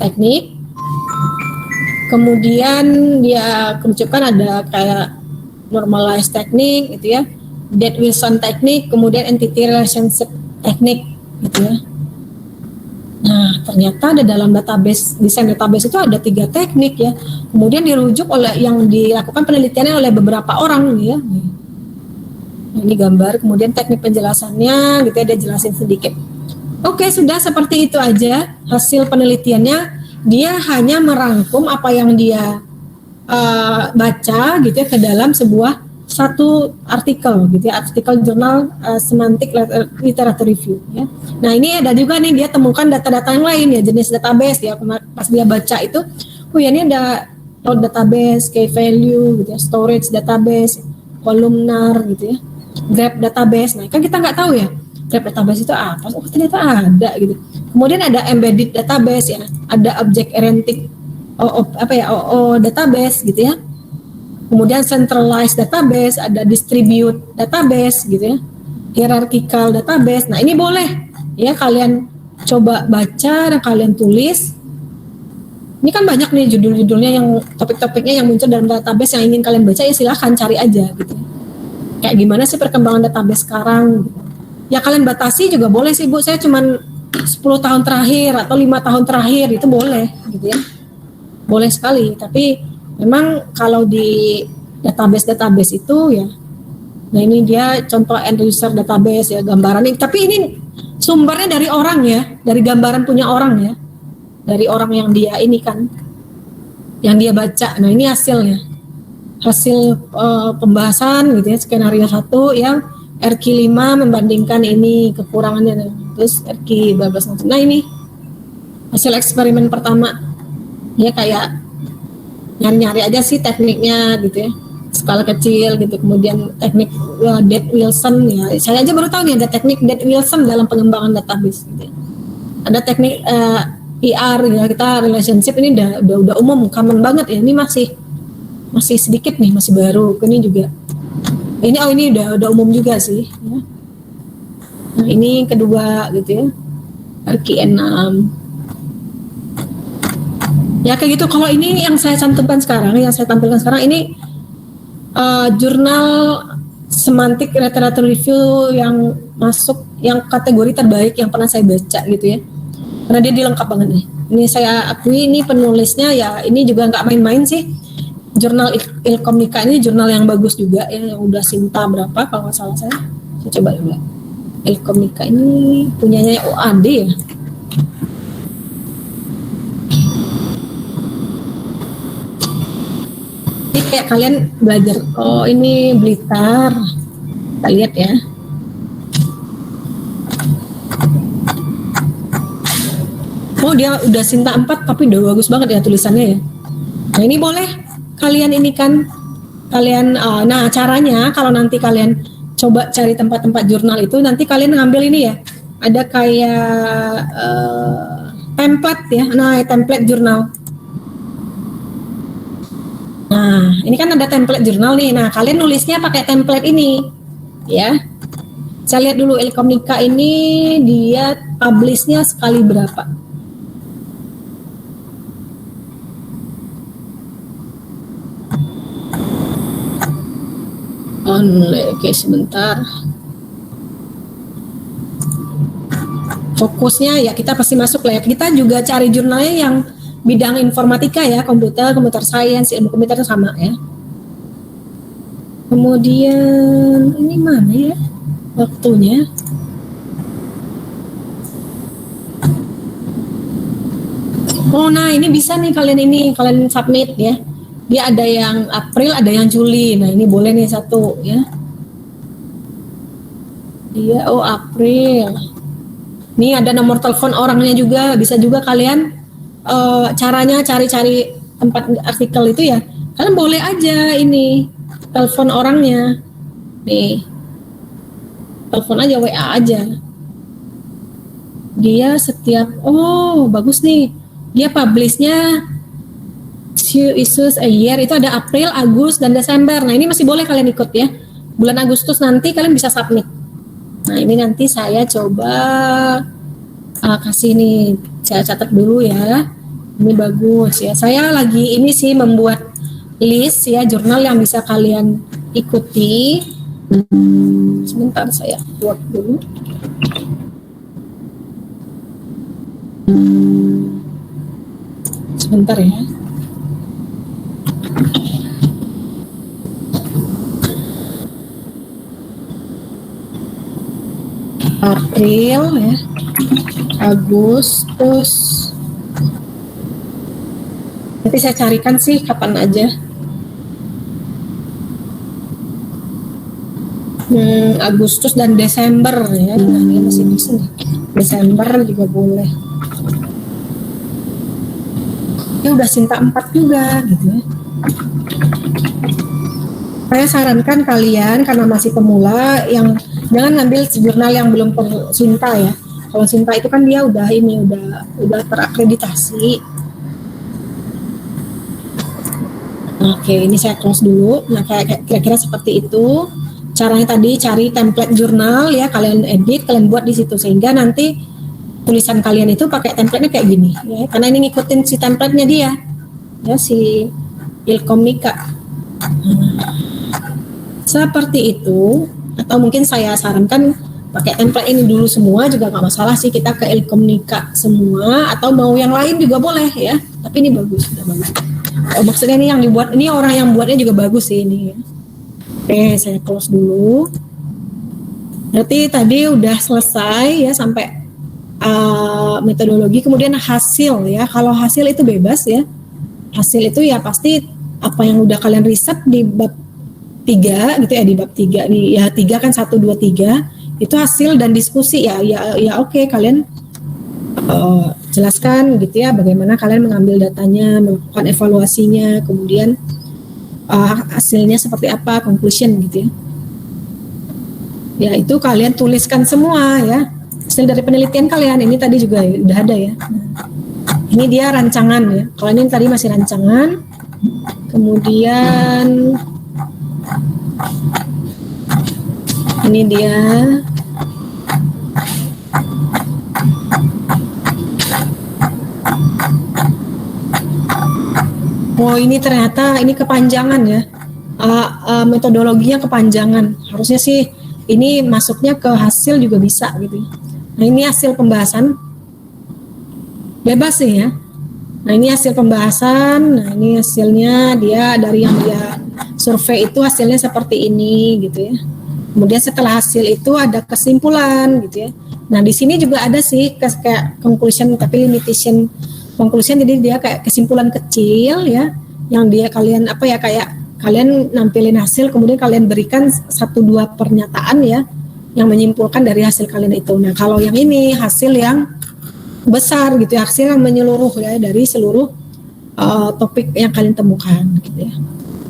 teknik. Kemudian dia kerucutkan ada kayak normalized teknik gitu ya, Dead Wilson teknik, kemudian entity relationship teknik gitu ya. Nah, ternyata ada dalam desain database itu ada 3 teknik ya. Kemudian dirujuk yang dilakukan penelitiannya oleh beberapa orang ya. Ini gambar, kemudian teknik penjelasannya gitu ya, dia jelasin sedikit. Oke, sudah seperti itu aja hasil penelitiannya. Dia hanya merangkum apa yang dia baca gitu ya ke dalam sebuah satu artikel gitu ya, artikel jurnal Semantic Literature Review ya. Nah ini ada juga nih dia temukan data-data yang lain ya, jenis database ya. Pas dia baca itu, oh ya ini ada node database, key value gitu ya, storage database, columnar gitu ya, graph database. Nah kan kita nggak tahu ya graph database itu apa, oh ternyata ada gitu. Kemudian ada embedded database ya, ada object oriented database gitu ya. Kemudian centralized database, ada distribute database gitu ya, hierarchical database. Nah ini boleh ya kalian coba baca dan kalian tulis. Ini kan banyak nih judul-judulnya yang topik-topiknya yang muncul dalam database yang ingin kalian baca, ya silahkan cari aja gitu. Kayak gimana sih perkembangan database sekarang? Gitu. Ya kalian batasi juga boleh sih Bu, saya cuman 10 tahun terakhir atau 5 tahun terakhir itu boleh gitu ya. Boleh sekali, tapi memang kalau di database itu ya, nah ini dia contoh end user database ya, gambaran ini, tapi ini sumbernya dari orang ya, dari gambaran punya orang ya, dari orang yang dia ini kan, yang dia baca. Nah ini hasilnya, hasil pembahasan gitu ya, skenario 1 yang RQ5 membandingkan ini kekurangannya, terus RQ 12. Nah ini hasil eksperimen pertama. Ya kayak nyari-nyari aja sih tekniknya gitu ya, skala kecil gitu. Kemudian teknik Dead Wilson ya, saya aja baru tahu nih ada teknik Dead Wilson dalam pengembangan database gitu ya. Ada teknik ER ya, kita relationship ini udah umum, common banget ya. Ini masih sedikit nih, masih baru. Ini juga ini udah umum juga sih ya. Nah ini kedua gitu ya, RQ6 ya kayak gitu. Kalau ini yang saya cantumkan sekarang, yang saya tampilkan sekarang ini jurnal Semantic Literature Review yang masuk yang kategori terbaik yang pernah saya baca gitu ya, karena dia lengkap banget nih. Ini saya akui, ini penulisnya ya ini juga nggak main-main sih. Jurnal Ilkomnika ini jurnal yang bagus juga ya, yang udah Sinta berapa kalau nggak salah saya coba juga. Ilkomnika ini punyanya OAD ya. Ini kayak kalian belajar, oh ini Blitar, kita lihat ya. Oh dia udah Sinta 4 tapi udah bagus banget ya tulisannya ya. Nah ini boleh kalian ini kan, kalian, nah caranya kalau nanti kalian coba cari tempat-tempat jurnal itu, nanti kalian ngambil ini ya, ada kayak template ya, nah template jurnal. Nah, ini kan ada template jurnal nih. Nah, kalian nulisnya pakai template ini, ya. Saya lihat dulu Ilkomnika ini dia publish-nya sekali berapa. Oke, sebentar. Fokusnya ya kita pasti masuk lah ya. Kita juga cari jurnalnya yang bidang informatika ya, komputer sains, ilmu komputer itu sama ya. Kemudian ini mana ya waktunya? Oh nah ini bisa nih kalian submit ya. Dia ada yang April, ada yang Juli. Nah ini boleh nih satu ya. Dia April. Ini ada nomor telepon orangnya juga, bisa juga kalian caranya cari-cari tempat artikel itu ya, kalian boleh aja ini telepon orangnya nih, telepon aja, WA aja dia setiap, bagus nih, dia publishnya 2 issues a year, itu ada April, Agustus, dan Desember. Nah ini masih boleh kalian ikut ya, bulan Agustus nanti kalian bisa submit. Nah ini nanti saya coba kasih nih, saya catat dulu ya. Ini bagus ya. Saya lagi ini sih membuat list ya jurnal yang bisa kalian ikuti. Sebentar saya buat dulu. Sebentar ya. April ya, Agustus. Nanti saya carikan sih kapan aja. Agustus dan Desember ya. Nah, ini masih bisa nih. Desember juga boleh. Ya udah Sinta 4 juga gitu ya. Saya sarankan kalian karena masih pemula yang jangan ngambil jurnal yang belum Sinta ya. Kalau Sinta itu kan dia udah terakreditasi. Oke, ini saya close dulu. Nah, kayak kira-kira seperti itu. Caranya tadi cari template jurnal ya, kalian edit, kalian buat di situ sehingga nanti tulisan kalian itu pakai template-nya kayak gini ya. Karena ini ngikutin si template-nya dia. Ya, si Ilkomnika. Seperti itu, atau mungkin saya sarankan pakai template ini dulu semua juga nggak masalah sih, kita ke Ilkomnika semua atau mau yang lain juga boleh ya. Tapi ini bagus, sudah bagus. Oh, maksudnya ini yang dibuat, ini orang yang buatnya juga bagus sih ini ya. Oke, saya close dulu. Berarti tadi udah selesai ya sampai metodologi, kemudian hasil ya. Kalau hasil itu bebas ya. Hasil itu ya pasti apa yang udah kalian riset di bab 3 gitu ya, di bab 3 nih ya, 3 kan 1 2 3 itu hasil dan diskusi ya oke, kalian jelaskan gitu ya bagaimana kalian mengambil datanya, melakukan evaluasinya, kemudian hasilnya seperti apa, conclusion gitu ya. Ya itu kalian tuliskan semua ya, hasil dari penelitian kalian. Ini tadi juga udah ada ya. Ini dia rancangan ya. Kalau ini tadi masih rancangan. Kemudian ini dia oh ini ternyata ini kepanjangan ya, metodologinya kepanjangan. Harusnya sih ini masuknya ke hasil juga bisa gitu. Nah ini hasil pembahasan bebas sih ya. Nah ini hasil pembahasan. Nah ini hasilnya dia dari yang dia survei itu hasilnya seperti ini gitu ya. Kemudian setelah hasil itu ada kesimpulan gitu ya. Nah di sini juga ada sih kayak conclusion tapi limitation conclusion, jadi dia kayak kesimpulan kecil ya yang dia kalian kayak kalian nampilin hasil kemudian kalian berikan 1-2 pernyataan ya yang menyimpulkan dari hasil kalian itu. Nah kalau yang ini hasil yang besar gitu ya, hasil yang menyeluruh ya dari seluruh topik yang kalian temukan gitu ya.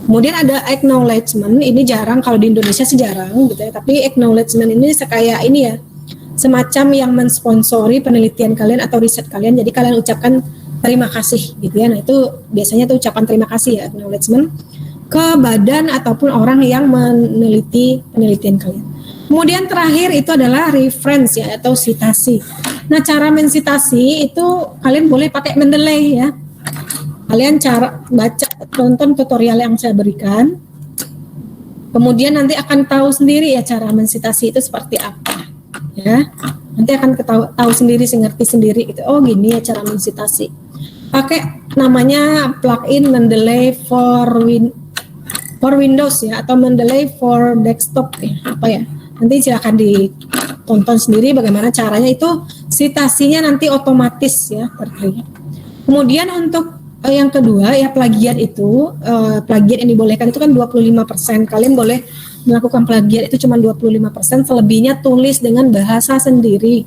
Kemudian ada acknowledgement, ini jarang kalau di Indonesia sih jarang gitu ya, tapi acknowledgement ini kayak ini ya, semacam yang mensponsori penelitian kalian atau riset kalian, jadi kalian ucapkan terima kasih gitu ya. Nah itu biasanya tuh ucapan terima kasih ya, acknowledgement ke badan ataupun orang yang meneliti penelitian kalian. Kemudian terakhir itu adalah reference ya atau sitasi. Nah cara mensitasi itu kalian boleh pakai Mendeley ya. Kalian cara baca, tonton tutorial yang saya berikan. Kemudian nanti akan tahu sendiri ya cara mensitasi itu seperti apa ya. Nanti akan tahu sendiri, ngerti sendiri gitu. Oh gini ya cara mensitasi. Pakai namanya plugin Mendeley for Windows ya atau Mendeley for desktop ya, apa ya. Nanti silakan ditonton sendiri bagaimana caranya, itu sitasinya nanti otomatis ya terkait. Kemudian untuk yang kedua ya plagiat itu, plagiat yang dibolehkan itu kan 25%. Kalian boleh melakukan plagiat itu cuma 25%, selebihnya tulis dengan bahasa sendiri.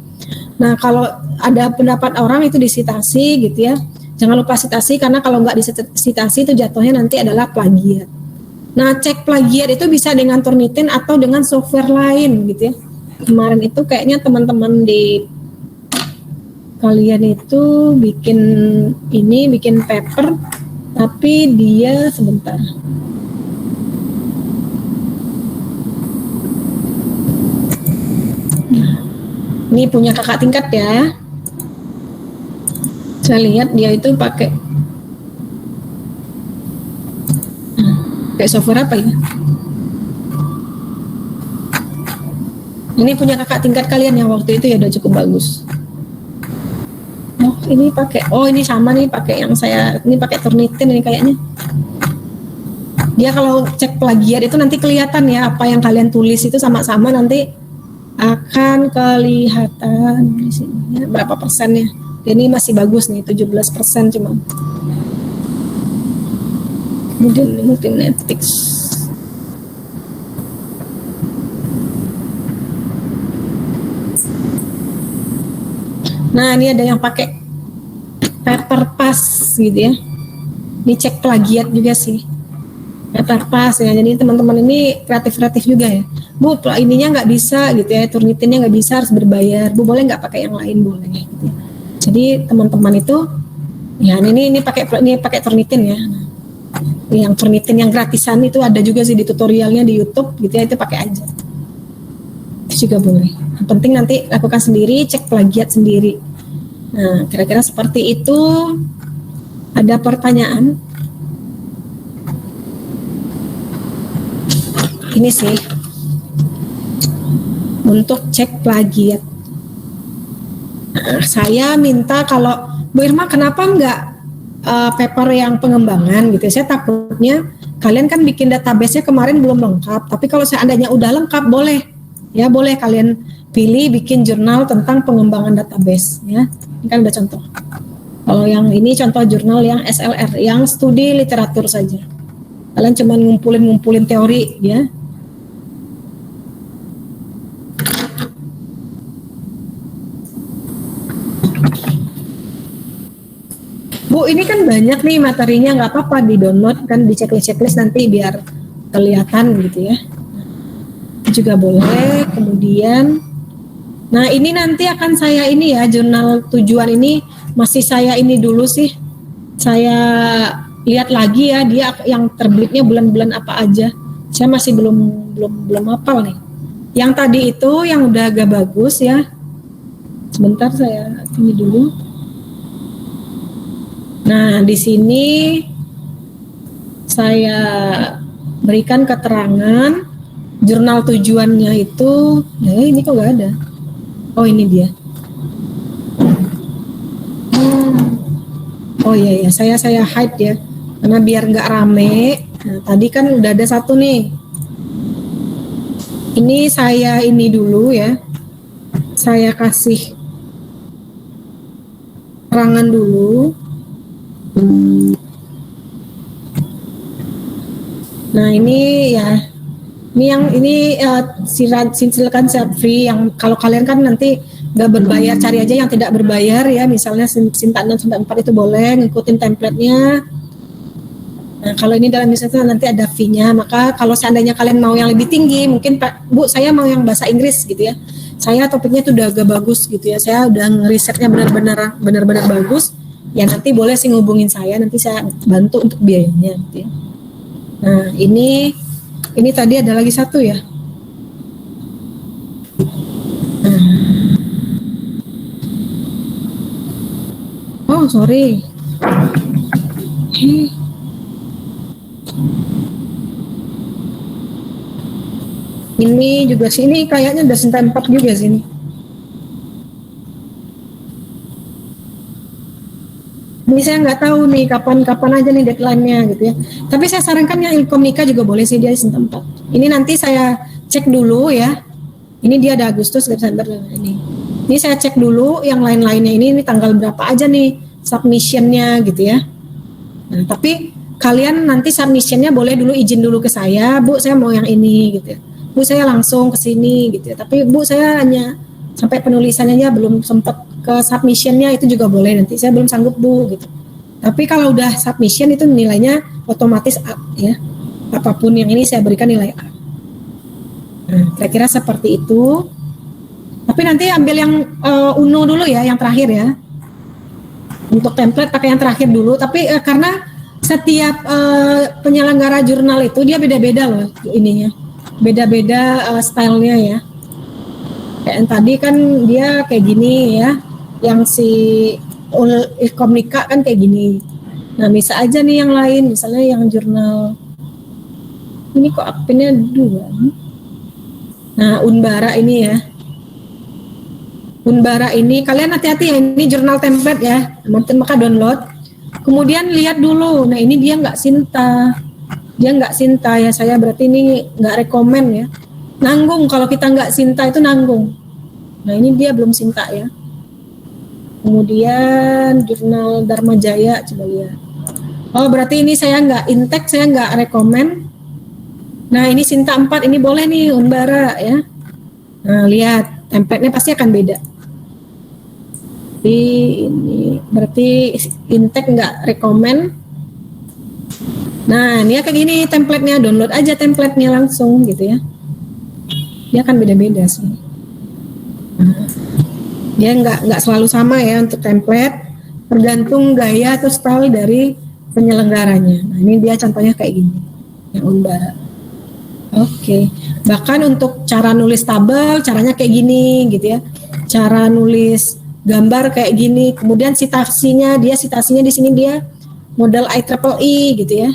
Nah kalau ada pendapat orang itu disitasi gitu ya, jangan lupa sitasi karena kalau nggak disitasi itu jatuhnya nanti adalah plagiat. Nah cek plagiat itu bisa dengan Turnitin atau dengan software lain gitu ya. Kemarin itu kayaknya teman-teman di kalian itu bikin paper tapi dia sebentar. Ini punya kakak tingkat ya. Saya lihat dia itu pakai software apa ya? Ini punya kakak tingkat kalian yang waktu itu ya udah cukup bagus. Oh ini pakai, ini sama nih pakai yang saya, ini pakai Turnitin ini kayaknya. Dia kalau cek plagiat itu nanti kelihatan ya apa yang kalian tulis itu sama-sama nanti akan kelihatan di sini ya, berapa persennya. Ini masih bagus nih 17% cuma. Kemudian Multinetics. Nah, ini ada yang pakai paper pass gitu ya. Dicek plagiat juga sih. Paper pass ya. Jadi teman-teman ini kreatif-kreatif juga ya. Bu, ininya nggak bisa gitu ya. Turnitinnya nggak bisa, harus berbayar. Bu, boleh nggak pakai yang lain? Boleh gitu ya. Jadi teman-teman itu ya ini pakai Turnitin ya. Nah, yang Turnitin yang gratisan itu ada juga sih di tutorialnya di YouTube gitu ya, itu pakai aja. Itu juga boleh. Yang penting nanti lakukan sendiri, cek plagiat sendiri. Nah, kira-kira seperti itu. Ada pertanyaan? Ini sih untuk cek plagiat. Nah, saya minta kalau Bu Irma kenapa enggak paper yang pengembangan gitu. Saya takutnya kalian kan bikin database-nya kemarin belum lengkap, tapi kalau seandainya udah lengkap boleh. Ya boleh kalian pilih bikin jurnal tentang pengembangan database ya. Ini kan udah contoh. Kalau yang ini contoh jurnal yang SLR, yang studi literatur saja. Kalian cuma ngumpulin teori ya. Bu, ini kan banyak nih materinya, nggak apa-apa di-download kan, di checklist nanti biar kelihatan gitu ya. Itu juga boleh. Kemudian, nah ini nanti akan saya ini ya, jurnal tujuan ini masih saya ini dulu sih. Saya lihat lagi ya, dia yang terbitnya bulan-bulan apa aja. Saya masih belum hafal nih. Yang tadi itu yang udah agak bagus ya. Sebentar saya ini dulu. Nah, di sini saya berikan keterangan jurnal tujuannya itu. Nah, ini kok nggak ada. Oh, ini dia. Oh iya ya, saya hide ya, karena biar nggak rame. Nah, tadi kan udah ada satu nih. Ini saya ini dulu ya. Saya kasih keterangan dulu. Nah ini ya, ini silakan set free. Yang kalau kalian kan nanti nggak berbayar, cari aja yang tidak berbayar ya. Misalnya Sinta 6, Sinta 4 itu boleh ngikutin template-nya. Nah kalau ini dalam misalnya nanti ada fee-nya. Maka kalau seandainya kalian mau yang lebih tinggi, mungkin Pak, Bu saya mau yang bahasa Inggris gitu ya. Saya topiknya itu udah agak bagus gitu ya. Saya udah ngerisetnya benar-benar bagus. Ya nanti boleh sih ngubungin saya, nanti saya bantu untuk biayanya gitu ya. Nah ini tadi ada lagi satu ya. Oh sorry. Ini juga sih, ini kayaknya udah Sinta 4 juga sini. Ini saya nggak tahu nih kapan aja nih deadline-nya gitu ya. Tapi saya sarankan yang Ilkomnika juga boleh sih, dia Sinta 4. Ini nanti saya cek dulu ya. Ini dia ada Agustus, September ini. Ini saya cek dulu yang lain-lainnya ini tanggal berapa aja nih submission-nya gitu ya. Nah, tapi kalian nanti submission-nya boleh dulu izin dulu ke saya, Bu saya mau yang ini gitu ya. Bu saya langsung ke sini gitu ya. Tapi Bu saya hanya sampai penulisannya belum sempat ke submission-nya, itu juga boleh, nanti saya belum sanggup Bu gitu. Tapi kalau udah submission itu nilainya otomatis A ya. Apapun yang ini saya berikan nilai A. Nah, kira-kira seperti itu. Tapi nanti ambil yang UNO dulu ya, yang terakhir ya. Untuk template pakai yang terakhir dulu. Tapi karena setiap penyelenggara jurnal itu dia beda-beda loh ininya. Beda-beda stylenya ya. Kayak yang tadi kan dia kayak gini ya, yang si Ilkomnika kan kayak gini. Nah bisa aja nih yang lain, misalnya yang jurnal ini kok aktinnya 2. Nah Unbara ini ya, Unbara ini kalian hati-hati ya, ini jurnal template ya, maka download. Kemudian lihat dulu, nah ini dia nggak Sinta ya, saya berarti ini nggak rekomen ya. Nanggung kalau kita nggak Sinta itu nanggung. Nah ini dia belum Sinta ya. Kemudian jurnal Dharma Jaya, coba lihat. Oh berarti ini saya nggak intake, saya nggak rekomen. Nah ini Sinta 4, ini boleh nih Unbara ya. Nah lihat template-nya pasti akan beda. berarti Intek nggak rekomen. Nah, ini kayak gini template-nya, download aja template-nya langsung gitu ya. Dia kan beda-beda sih. Nah, dia nggak selalu sama ya untuk template, tergantung gaya atau style dari penyelenggaranya. Nah, ini dia contohnya kayak gini, yang Unbara. Oke, bahkan untuk cara nulis tabel, caranya kayak gini gitu ya. Cara nulis gambar kayak gini, kemudian citasinya di sini dia model IEEE gitu ya.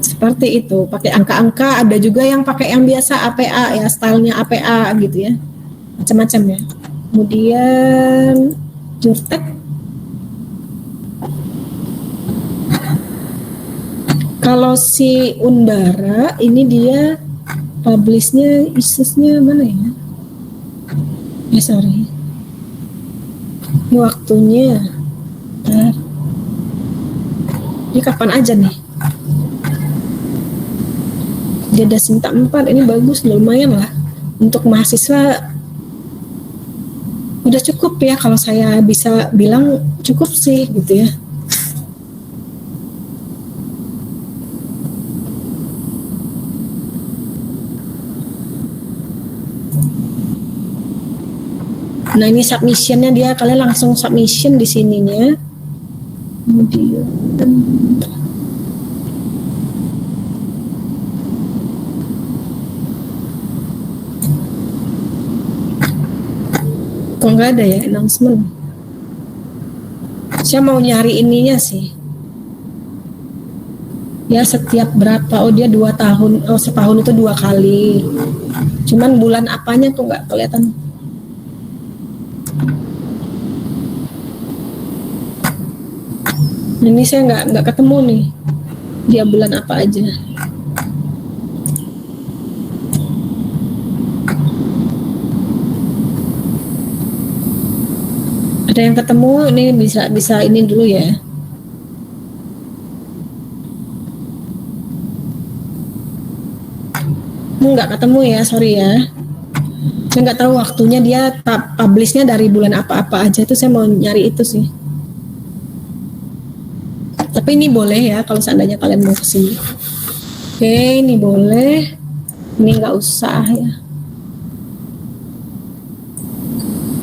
Seperti itu, pakai angka-angka, ada juga yang pakai yang biasa APA ya, stylenya APA gitu ya. Macam-macam ya. Kemudian Jurtek. Kalau si Unbara ini dia publishnya Isusnya mana ya? Sorry. Ini waktunya. Ini kapan aja nih? Dia ada Sinta 4, ini bagus, lumayan lah. Untuk mahasiswa udah cukup ya, kalau saya bisa bilang cukup sih gitu ya. Nah ini submissionnya dia, kalian langsung submission di sininya. Kemudian kok nggak ada ya announcement. Saya mau nyari ininya sih. Ya setiap berapa? Oh dia 2 tahun. Oh setahun itu 2 kali. Cuman bulan apanya tuh nggak kelihatan. Ini saya nggak ketemu nih dia bulan apa aja. Ada yang ketemu ini bisa ini dulu ya. Nggak ketemu ya, sorry ya. Saya nggak tahu waktunya dia publishnya dari bulan apa-apa aja, itu saya mau nyari itu sih. Tapi ini boleh ya kalau seandainya kalian mau kesini. Oke, ini boleh. Ini nggak usah ya.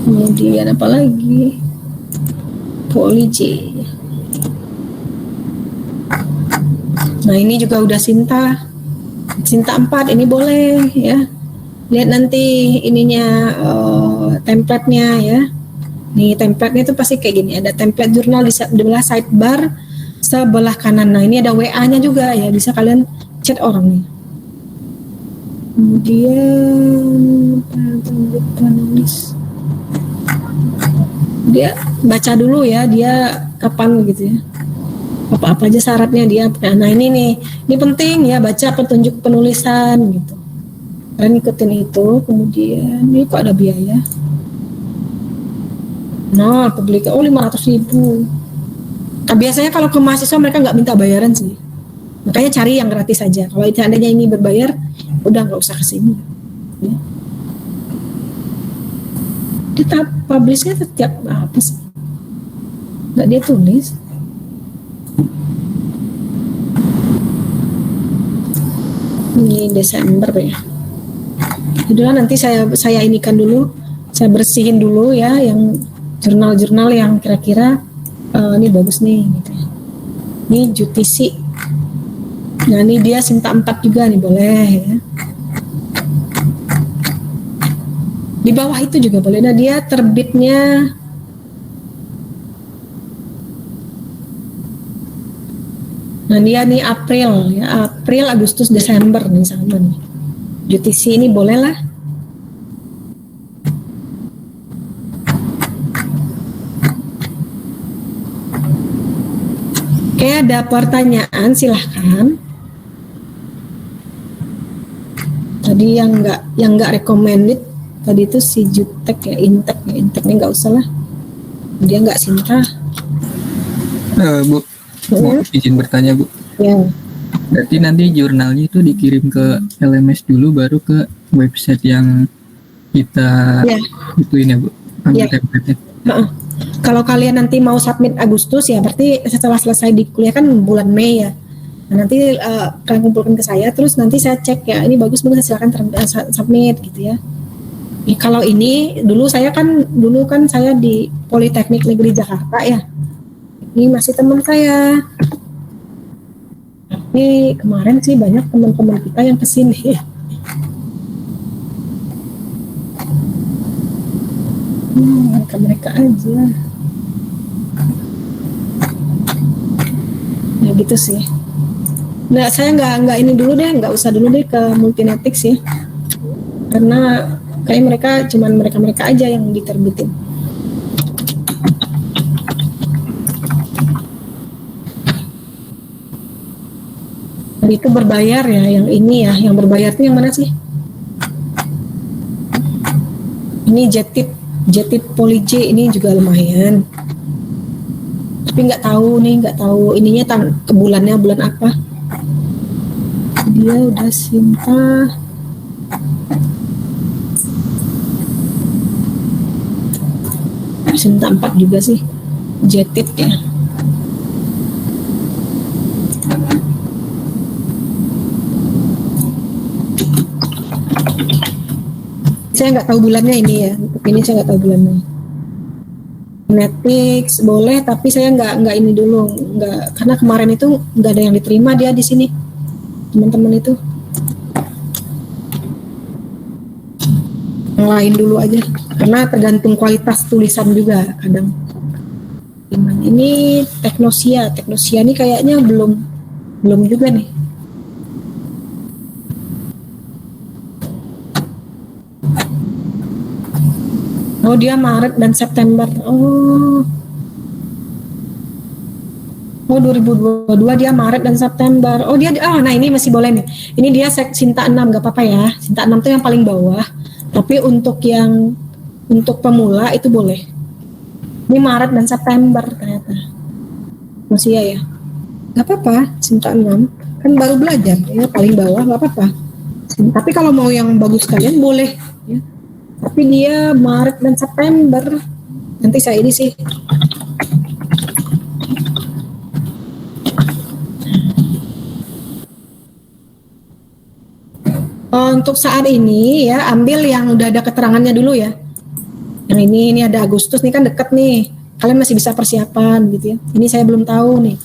Kemudian apa lagi? Poliji. Nah ini juga udah Sinta 4, ini boleh ya. Lihat nanti ininya template-nya ya. Nih template-nya itu pasti kayak gini. Ada template jurnal di sebelah sidebar sebelah kanan. Nah ini ada WA-nya juga ya, bisa kalian chat orang nih. Kemudian penulis. Dia baca dulu ya, dia kapan gitu ya. Apa-apa aja syaratnya dia. Nah ini nih, ini penting ya, baca petunjuk penulisan gitu. Kalian ikutin itu. Kemudian ini kok ada biaya. Nah publik 500.000. Nah, biasanya kalau ke mahasiswa mereka nggak minta bayaran sih, makanya cari yang gratis saja. Kalau seandainya ini berbayar, udah nggak usah kesini. Ya. Kita publishnya setiap apa sih? Nggak dia tulis. Ini Desember ya. Itulah nanti saya inikan dulu, saya bersihin dulu ya, yang jurnal-jurnal yang kira-kira ini bagus nih gitu ya. Ini Jutisi. Nah ini dia Sinta 4 juga nih, boleh ya. Di bawah itu juga boleh. Nah dia terbitnya nah dia nih April ya, April, Agustus, Desember nih sama nih. Jutisi ini boleh lah. Oke, ada pertanyaan silahkan. Tadi yang nggak recommended tadi itu si Jutek ya, Intek ini nggak usah lah. Dia nggak Sinta. Bu, mau izin bertanya Bu. Ya. Berarti nanti jurnalnya itu dikirim ke LMS dulu, baru ke website yang kita Ya. ituin ya Bu, ambil Ya. template-nya. Heeh. Kalau kalian nanti mau submit Agustus ya berarti setelah selesai di kuliah kan bulan Mei ya. Nah, nanti kalian kumpulkan ke saya, terus nanti saya cek ya ini bagus silakan submit gitu ya. Kalau ini dulu kan saya di Politeknik Negeri Jakarta ya. Ini masih teman saya. Tapi kemarin sih banyak teman-teman kita yang kesini. Mereka aja. Ya gitu sih. Nah, saya nggak ini dulu deh, nggak usah dulu deh ke Multinetics ya. Karena kayak mereka aja yang diterbitin. Dan itu berbayar ya, yang ini ya, yang berbayar itu yang mana sih? Ini Jetip Poly J ini juga lumayan. Tapi nggak tahu ininya ke bulannya bulan apa. Dia udah Sinta. Sinta 4 juga sih. Jetip ya. Saya nggak tahu bulannya ini ya. Untuk ini saya nggak tahu bulannya. Netflix boleh, tapi saya nggak ini dulu, nggak, karena kemarin itu nggak ada yang diterima dia di sini, teman-teman itu. Yang lain dulu aja, karena tergantung kualitas tulisan juga kadang. Ini Teknosia ini kayaknya belum juga nih. Oh dia Maret dan September. Oh 2022 dia Maret dan September. Nah ini masih boleh nih. Ini dia Sinta 6 gak apa-apa ya. Sinta 6 tuh yang paling bawah. Tapi untuk pemula itu boleh. Ini Maret dan September ternyata. Masih ya. Gak apa-apa Sinta 6. Kan baru belajar ya, paling bawah gak apa-apa. Tapi kalau mau yang bagus kalian boleh ya. Tapi dia Maret dan September. Nanti saya ini sih. Untuk saat ini ya, ambil yang udah ada keterangannya dulu ya. Yang ini ada Agustus nih kan deket nih. Kalian masih bisa persiapan gitu ya. Ini saya belum tahu nih.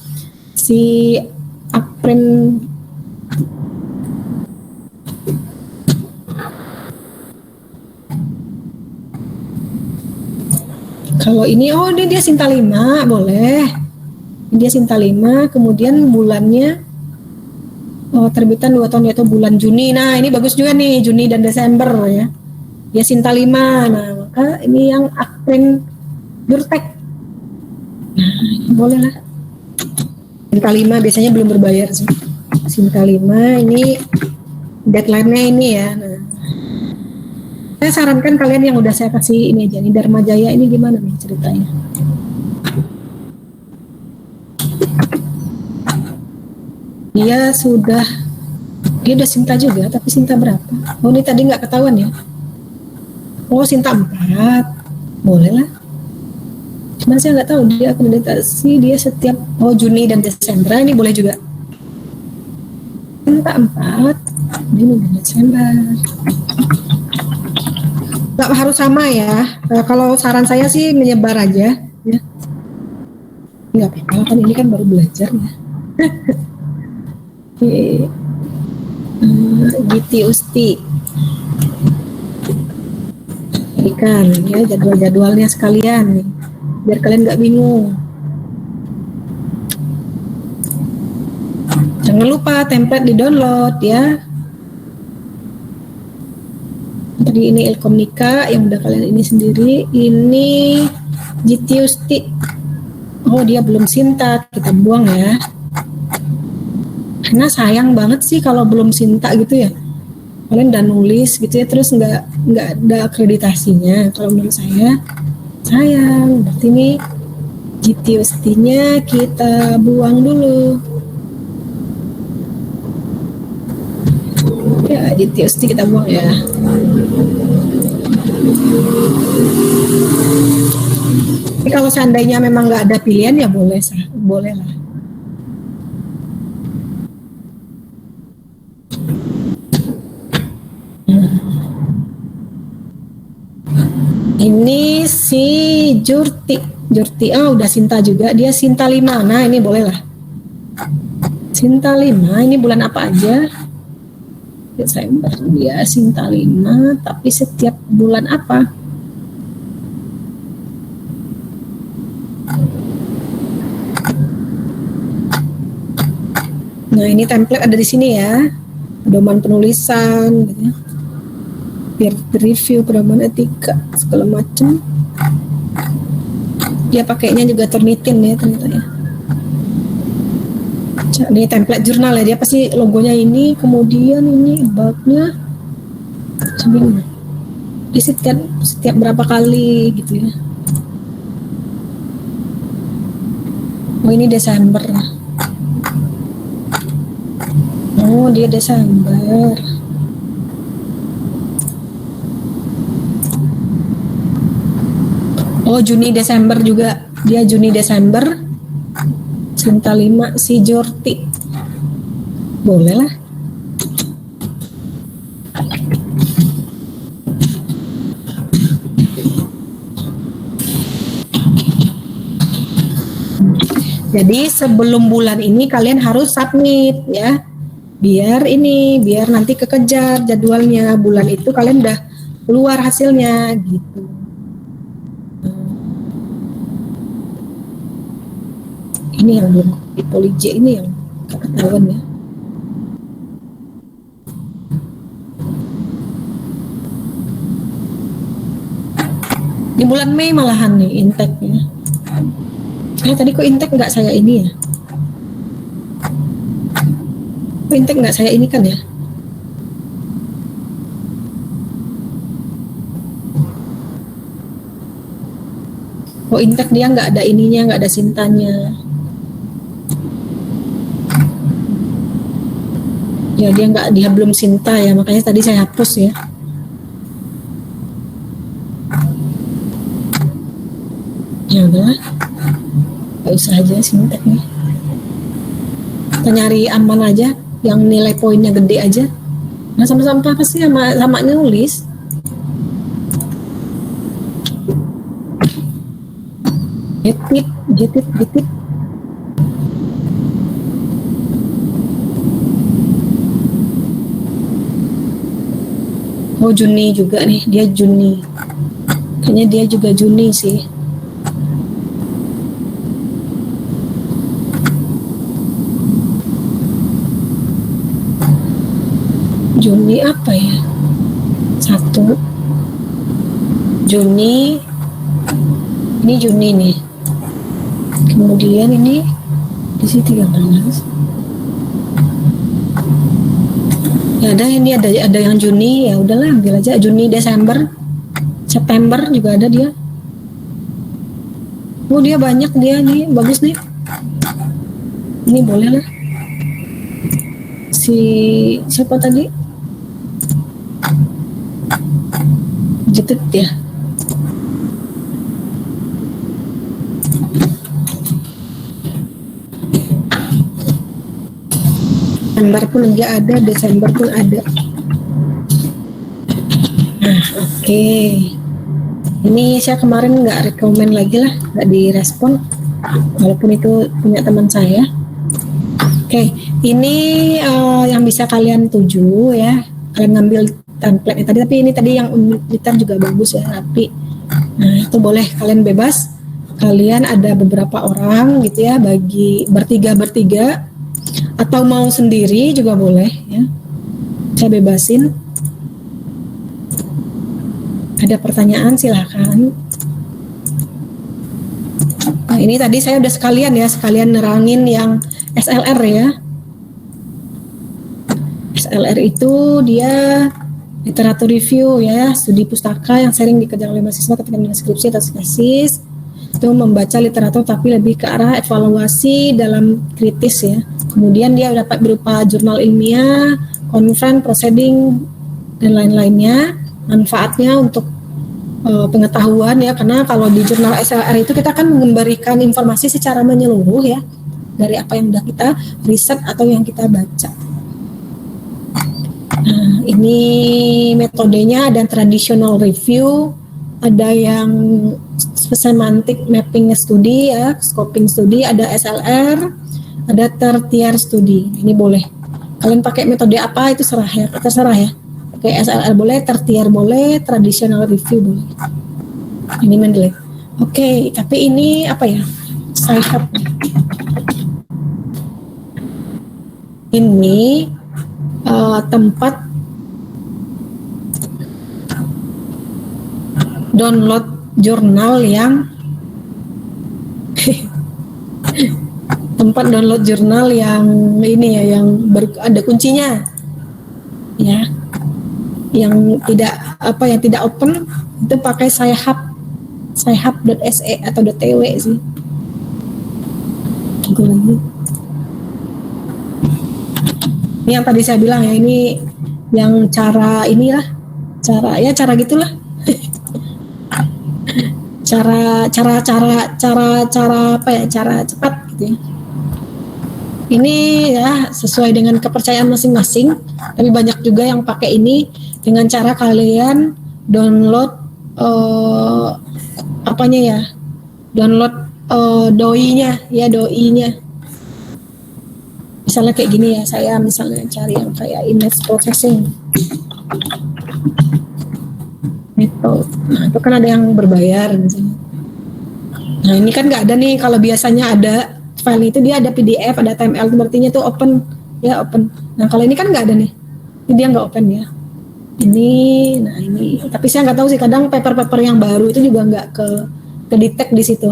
Si April kalau ini dia Sinta 5 boleh. Dia Sinta 5, kemudian bulannya terbitan 2 tahun yaitu bulan Juni. Nah, ini bagus juga nih Juni dan Desember ya. Dia Sinta 5. Nah, maka ini yang April Durtek. Nah, ini boleh lah. Sinta 5 biasanya belum berbayar sih. Sinta 5 ini deadline-nya ini ya. Nah, saya sarankan kalian yang udah saya kasih ini aja nih, Dharma Jaya ini gimana nih ceritanya? Dia udah Sinta juga, tapi Sinta berapa? Oh ini tadi nggak ketahuan ya? Oh Sinta 4, boleh lah. Cuman saya nggak tahu dia akreditasi dia setiap Juni dan Desember, ini boleh juga. Sinta 4, Juni dan Desember. Nggak harus sama ya. Kalau saran saya sih menyebar aja ya. Nggak apa-apa kan ini kan baru belajar ya. Giti Usti ikan ya jadwalnya sekalian nih biar kalian nggak bingung. Jangan lupa template di download ya. Jadi ini Ilkomnika yang udah kalian ini sendiri. Ini Jitiusti. Oh dia belum Sinta, kita buang ya. Karena sayang banget sih kalau belum Sinta gitu ya. Kalian udah nulis gitu ya, terus nggak ada akreditasinya. Kalau menurut saya sayang. Berarti ini Jitiustinya kita buang dulu. Ya, TXT kita buang ya. Tapi kalau seandainya memang nggak ada pilihan ya boleh lah. Ini si Jurti, udah Sinta juga, dia Sinta 5. Nah ini boleh lah. Sinta 5, ini bulan apa aja? Desember, dia Sinta 5, tapi setiap bulan apa? Nah ini template ada di sini ya, pedoman penulisan, gitu ya. Peer review, pedoman etika, segala macam. Dia pakainya juga Turnitin ya ternyata ya. Ini template jurnal ya, dia pasti logonya ini, kemudian ini about-nya sambil visit kan setiap berapa kali gitu ya. Oh ini Desember. Oh dia Desember. Oh Juni Desember juga, dia Juni Desember. Sinta 5 si Jorti. Boleh lah. Jadi sebelum bulan ini kalian harus submit ya. Biar nanti kekejar jadwalnya. Bulan itu kalian udah keluar hasilnya gitu. Ini yang belum di Polij ini yang ketahuan ya. Di bulan Mei malahan nih intake-nya. Tadi kok intake nggak saya ini ya? Kok intake nggak saya ini kan ya? Oh intake dia nggak ada ininya, nggak ada Sintanya. Ya dia belum Sinta ya, makanya tadi saya hapus ya. Ya udah, nggak usah aja Sinta nih. Kita nyari aman aja, yang nilai poinnya gede aja. Nah sama-sama apa sih sama nulis? Getit. Oh Juni juga nih, dia Juni. Kayaknya dia juga Juni sih. Juni apa ya? 1 Juni. Ini Juni nih. Kemudian ini di sini 13. Ya ada yang Juni, ya udahlah ambil aja Juni, Desember, September juga ada dia. Oh dia banyak dia nih, bagus nih. Ini boleh lah. Si siapa tadi? Jetet ya. November pun juga ada, Desember pun ada. Nah, oke. Ini saya kemarin nggak rekomen lagi lah, nggak direspon, walaupun itu punya teman saya. Oke, ini yang bisa kalian tuju ya. Kalian ngambil template tadi, tapi ini tadi yang unitan juga bagus ya, rapi. Nah, itu boleh kalian bebas. Kalian ada beberapa orang gitu ya, bagi bertiga atau mau sendiri juga boleh ya. Saya bebasin. Ada pertanyaan silakan. Nah, ini tadi saya udah sekalian nerangin yang SLR ya. SLR itu dia literatur review ya, studi pustaka yang sering dikerjakan oleh mahasiswa ketika menulis skripsi atau tesis. Itu membaca literatur tapi lebih ke arah evaluasi dalam kritis ya. Kemudian dia dapat berupa jurnal ilmiah, conference, proceeding, dan lain-lainnya. Manfaatnya untuk pengetahuan ya, karena kalau di jurnal SLR itu kita kan memberikan informasi secara menyeluruh ya, dari apa yang sudah kita riset atau yang kita baca. Nah, ini metodenya ada traditional review, ada yang semantic mapping study ya, scoping study, ada SLR, ada tertiary study. Ini boleh. Kalian pakai metode apa itu terserah ya. Pakai SLR boleh, tertiary boleh, traditional review boleh. Ini Mendeley. Oke, tapi ini apa ya? Sci-hub. Ini tempat download jurnal yang tempat download jurnal yang ini ya, yang ada kuncinya ya, yang tidak open itu pakai sci-hub.se atau .tw sih. Ini yang tadi saya bilang ya, ini yang cara gitulah. cara cepat gitu ya. Ini ya sesuai dengan kepercayaan masing-masing, tapi banyak juga yang pakai ini dengan cara kalian download download doinya. Misalnya kayak gini ya, saya misalnya cari yang kayak image processing itu. Nah, itu kan ada yang berbayar misalnya. Nah, ini kan nggak ada nih. Kalau biasanya ada file itu dia ada PDF, ada HTML, berarti itu open ya, open. Nah, kalau ini kan nggak ada nih. Ini dia nggak open ya. Ini, tapi saya nggak tahu sih, kadang paper-paper yang baru itu juga nggak ke detect di situ.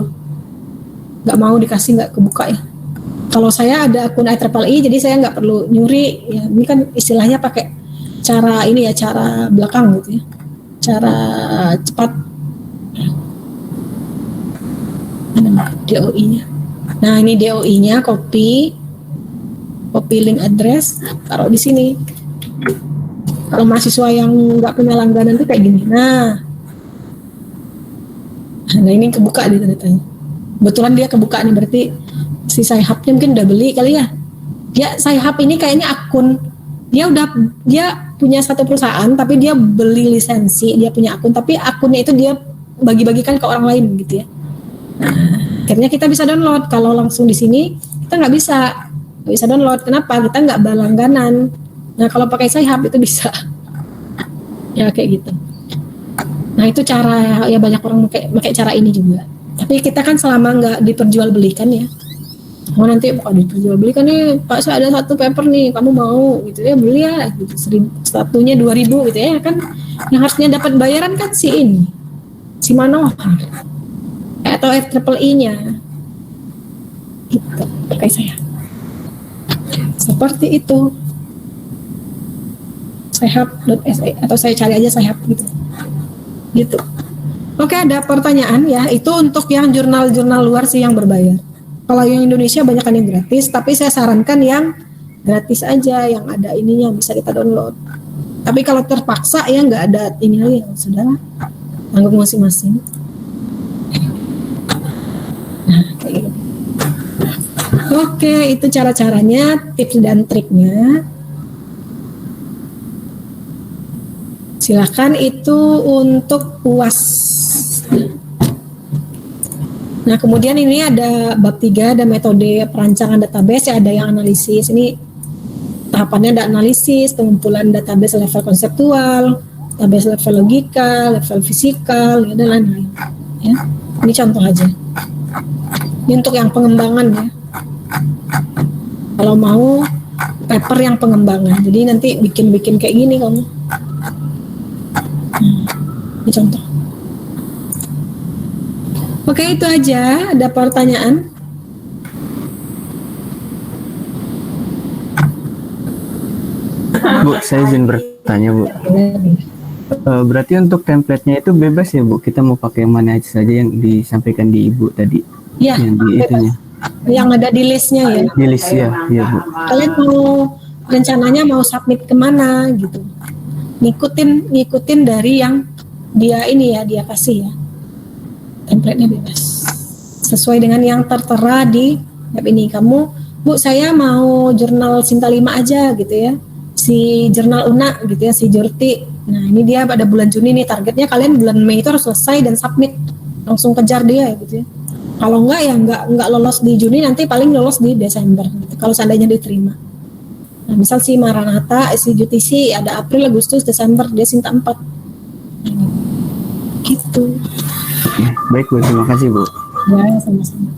Nggak mau dikasih, nggak kebuka ya. Kalau saya ada akun IEEE, jadi saya nggak perlu nyuri ya. Ini kan istilahnya pakai cara ini ya, cara belakang gitu ya, cara cepat. DOI-nya. Nah, ini DOI-nya, copy link address, taruh di sini. Kalau mahasiswa yang nggak punya langganan itu kayak gini. Nah ini kebuka nih tanda-tanda. Kebetulan dia kebuka nih, berarti si Sci-Hub-nya mungkin udah beli kali ya. Dia Sci-Hub ini kayaknya akun, dia punya satu perusahaan tapi dia beli lisensi, dia punya akun tapi akunnya itu dia bagi-bagikan ke orang lain gitu ya. Nah, akhirnya kita bisa download. Kalau langsung di sini kita nggak bisa download. Kenapa? Kita nggak berlangganan. Nah, kalau pakai Sci-Hub itu bisa. Ya kayak gitu. Nah, itu cara ya, banyak orang pakai cara ini juga. Tapi kita kan selama nggak diperjualbelikan ya. Oh, nanti bukan diperjualbelikan nih, Pak, saya ada satu paper nih, kamu mau gitu ya, beli ya gitu. Satunya 2.000 gitu ya kan. Yang harusnya dapat bayaran kan si Manohar atau IEEE-nya gitu, pakai saya seperti itu, sci-hub.se atau saya cari aja Sci-Hub gitu. Oke, ada pertanyaan ya, itu untuk yang jurnal-jurnal luar sih yang berbayar. Kalau yang Indonesia banyak kan yang gratis, tapi saya sarankan yang gratis aja, yang ada ininya bisa kita download. Tapi kalau terpaksa ya nggak ada ini lagi, ya sudah tanggung masing-masing. Nah, kayak gitu. Oke, itu cara-caranya, tips dan triknya. Silakan itu untuk UAS. Nah, kemudian ini ada bab 3, ada metode perancangan database, ya, ada yang analisis. Ini tahapannya ada analisis, pengumpulan database level konseptual, database level logika, level fisikal, ya, dan lain-lain. Ya, ini contoh aja. Ini untuk yang pengembangan ya. Kalau mau paper yang pengembangan, jadi nanti bikin kayak gini kamu. Ini contoh. Oke, itu aja. Ada pertanyaan? Bu, saya izin bertanya, Bu. Berarti untuk template-nya itu bebas ya, Bu? Kita mau pakai yang mana aja saja yang disampaikan di Ibu tadi? Iya, yang di itunya. Yang ada di listnya ya. Di list ya, iya, Bu. Kalian mau rencananya mau submit kemana gitu. ngikutin dari yang dia ini ya, dia kasih ya. Template-nya bebas. Sesuai dengan yang tertera di web ini. Kamu, Bu, saya mau jurnal Sinta 5 aja gitu ya. Si jurnal Una gitu ya, si Jurti. Nah, ini dia pada bulan Juni nih, targetnya kalian bulan Mei itu harus selesai dan submit. Langsung kejar dia gitu ya. Kalau enggak ya enggak lolos di Juni, nanti paling lolos di Desember gitu, kalau seandainya diterima. Nah, misal si Maranatha, si Jutisi ada April, Agustus, Desember, dia Sinta 4. Gitu. Baik Bu, terima kasih Bu. Ya, sama-sama.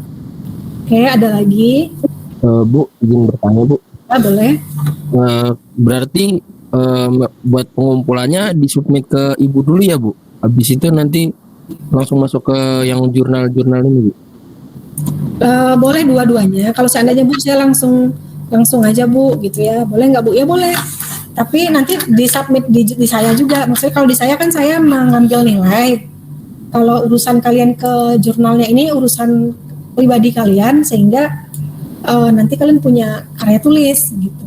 Oke, ada lagi? Bu, izin bertanya Bu. Boleh. Berarti buat pengumpulannya disubmit ke Ibu dulu ya Bu? Habis itu nanti langsung masuk ke yang jurnal-jurnal ini Bu? Boleh dua-duanya. Kalau seandainya Bu, saya langsung aja Bu gitu ya. Boleh nggak Bu? Ya boleh. Tapi nanti disubmit di saya juga. Maksudnya kalau di saya kan saya mengambil nilai. Kalau urusan kalian ke jurnalnya ini urusan pribadi kalian, sehingga nanti kalian punya karya tulis gitu.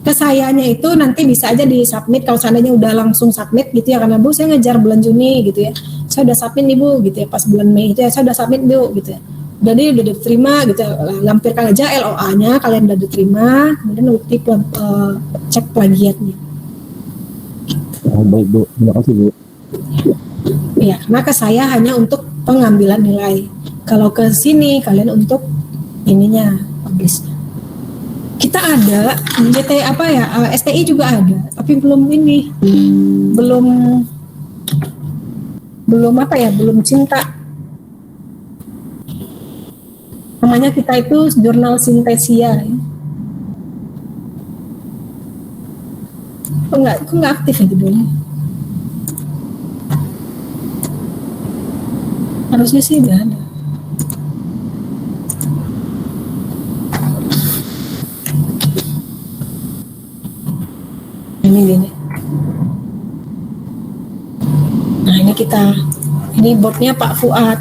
Ke sayanya itu nanti bisa aja disubmit kalau seandainya udah langsung submit gitu ya, karena Bu saya ngejar bulan Juni gitu ya, saya udah submit nih Bu gitu ya, pas bulan Mei itu ya saya udah submit Bu gitu ya, udah diterima gitu ya, lampirkan aja LOA-nya kalian udah diterima, kemudian bukti cek plagiatnya. Baik Bu, terima kasih Bu. Ya, karena ke saya hanya untuk pengambilan nilai. Kalau ke sini kalian untuk ininya, publish. Kita ada JT apa ya, STI juga ada, tapi belum apa ya, belum cinta. Namanya kita itu jurnal Sintesia. Ya. Kok nggak aktif ya judulnya? Harusnya sih udah ada. Ini gini. Nah ini boardnya Pak Fuad.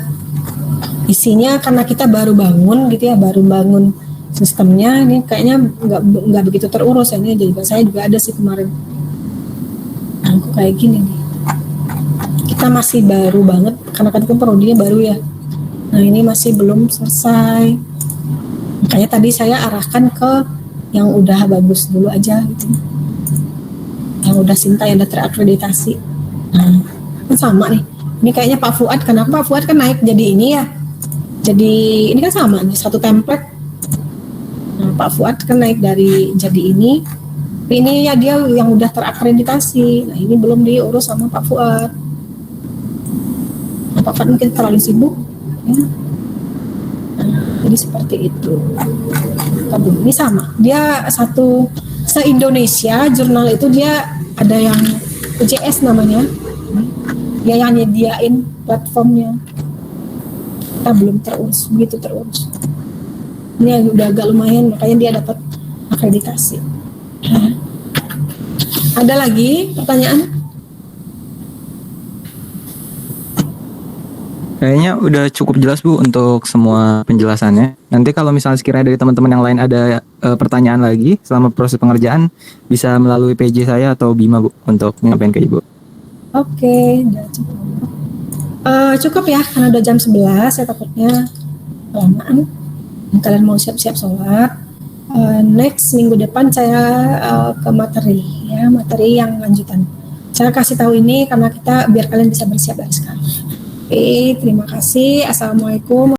Isinya karena kita baru bangun gitu ya, baru bangun sistemnya, ini kayaknya nggak begitu terurus ya, ini jadi saya juga ada sih kemarin. Nah, aku kayak gini nih. Kita masih baru banget karena kan prodinya baru ya. Nah ini masih belum selesai. Makanya tadi saya arahkan ke yang udah bagus dulu aja gitu. Yang udah Sinta, yang udah terakreditasi. Nah kan sama nih. Ini kayaknya Pak Fuad, kenapa Pak Fuad kan naik jadi ini ya. Jadi ini kan sama nih, satu template. Nah Pak Fuad kan naik dari jadi ini. Tapi ini ya dia yang udah terakreditasi. Nah ini belum diurus sama Pak Fuad. Pak Fuad mungkin terlalu sibuk ya. Nah, jadi seperti itu. Ini sama, dia satu se-Indonesia jurnal itu dia ada yang UJS namanya, dia yang nyediain platformnya. Kita belum terurus, begitu terurus. Ini udah agak lumayan, makanya dia dapat akreditasi. Ada lagi pertanyaan? Kayaknya udah cukup jelas Bu untuk semua penjelasannya. Nanti kalau misalnya sekiranya dari teman-teman yang lain ada pertanyaan lagi selama proses pengerjaan, bisa melalui PJ saya atau Bima Bu untuk menyampaikan ke Ibu. Oke, udah cukup. Cukup ya, karena udah jam 11, saya takutnya kelamaan. Kalian mau siap-siap sholat. Next minggu depan saya ke materi ya, materi yang lanjutan. Saya kasih tahu ini karena biar kalian bisa bersiap dari sekarang. Oke, terima kasih. Assalamualaikum.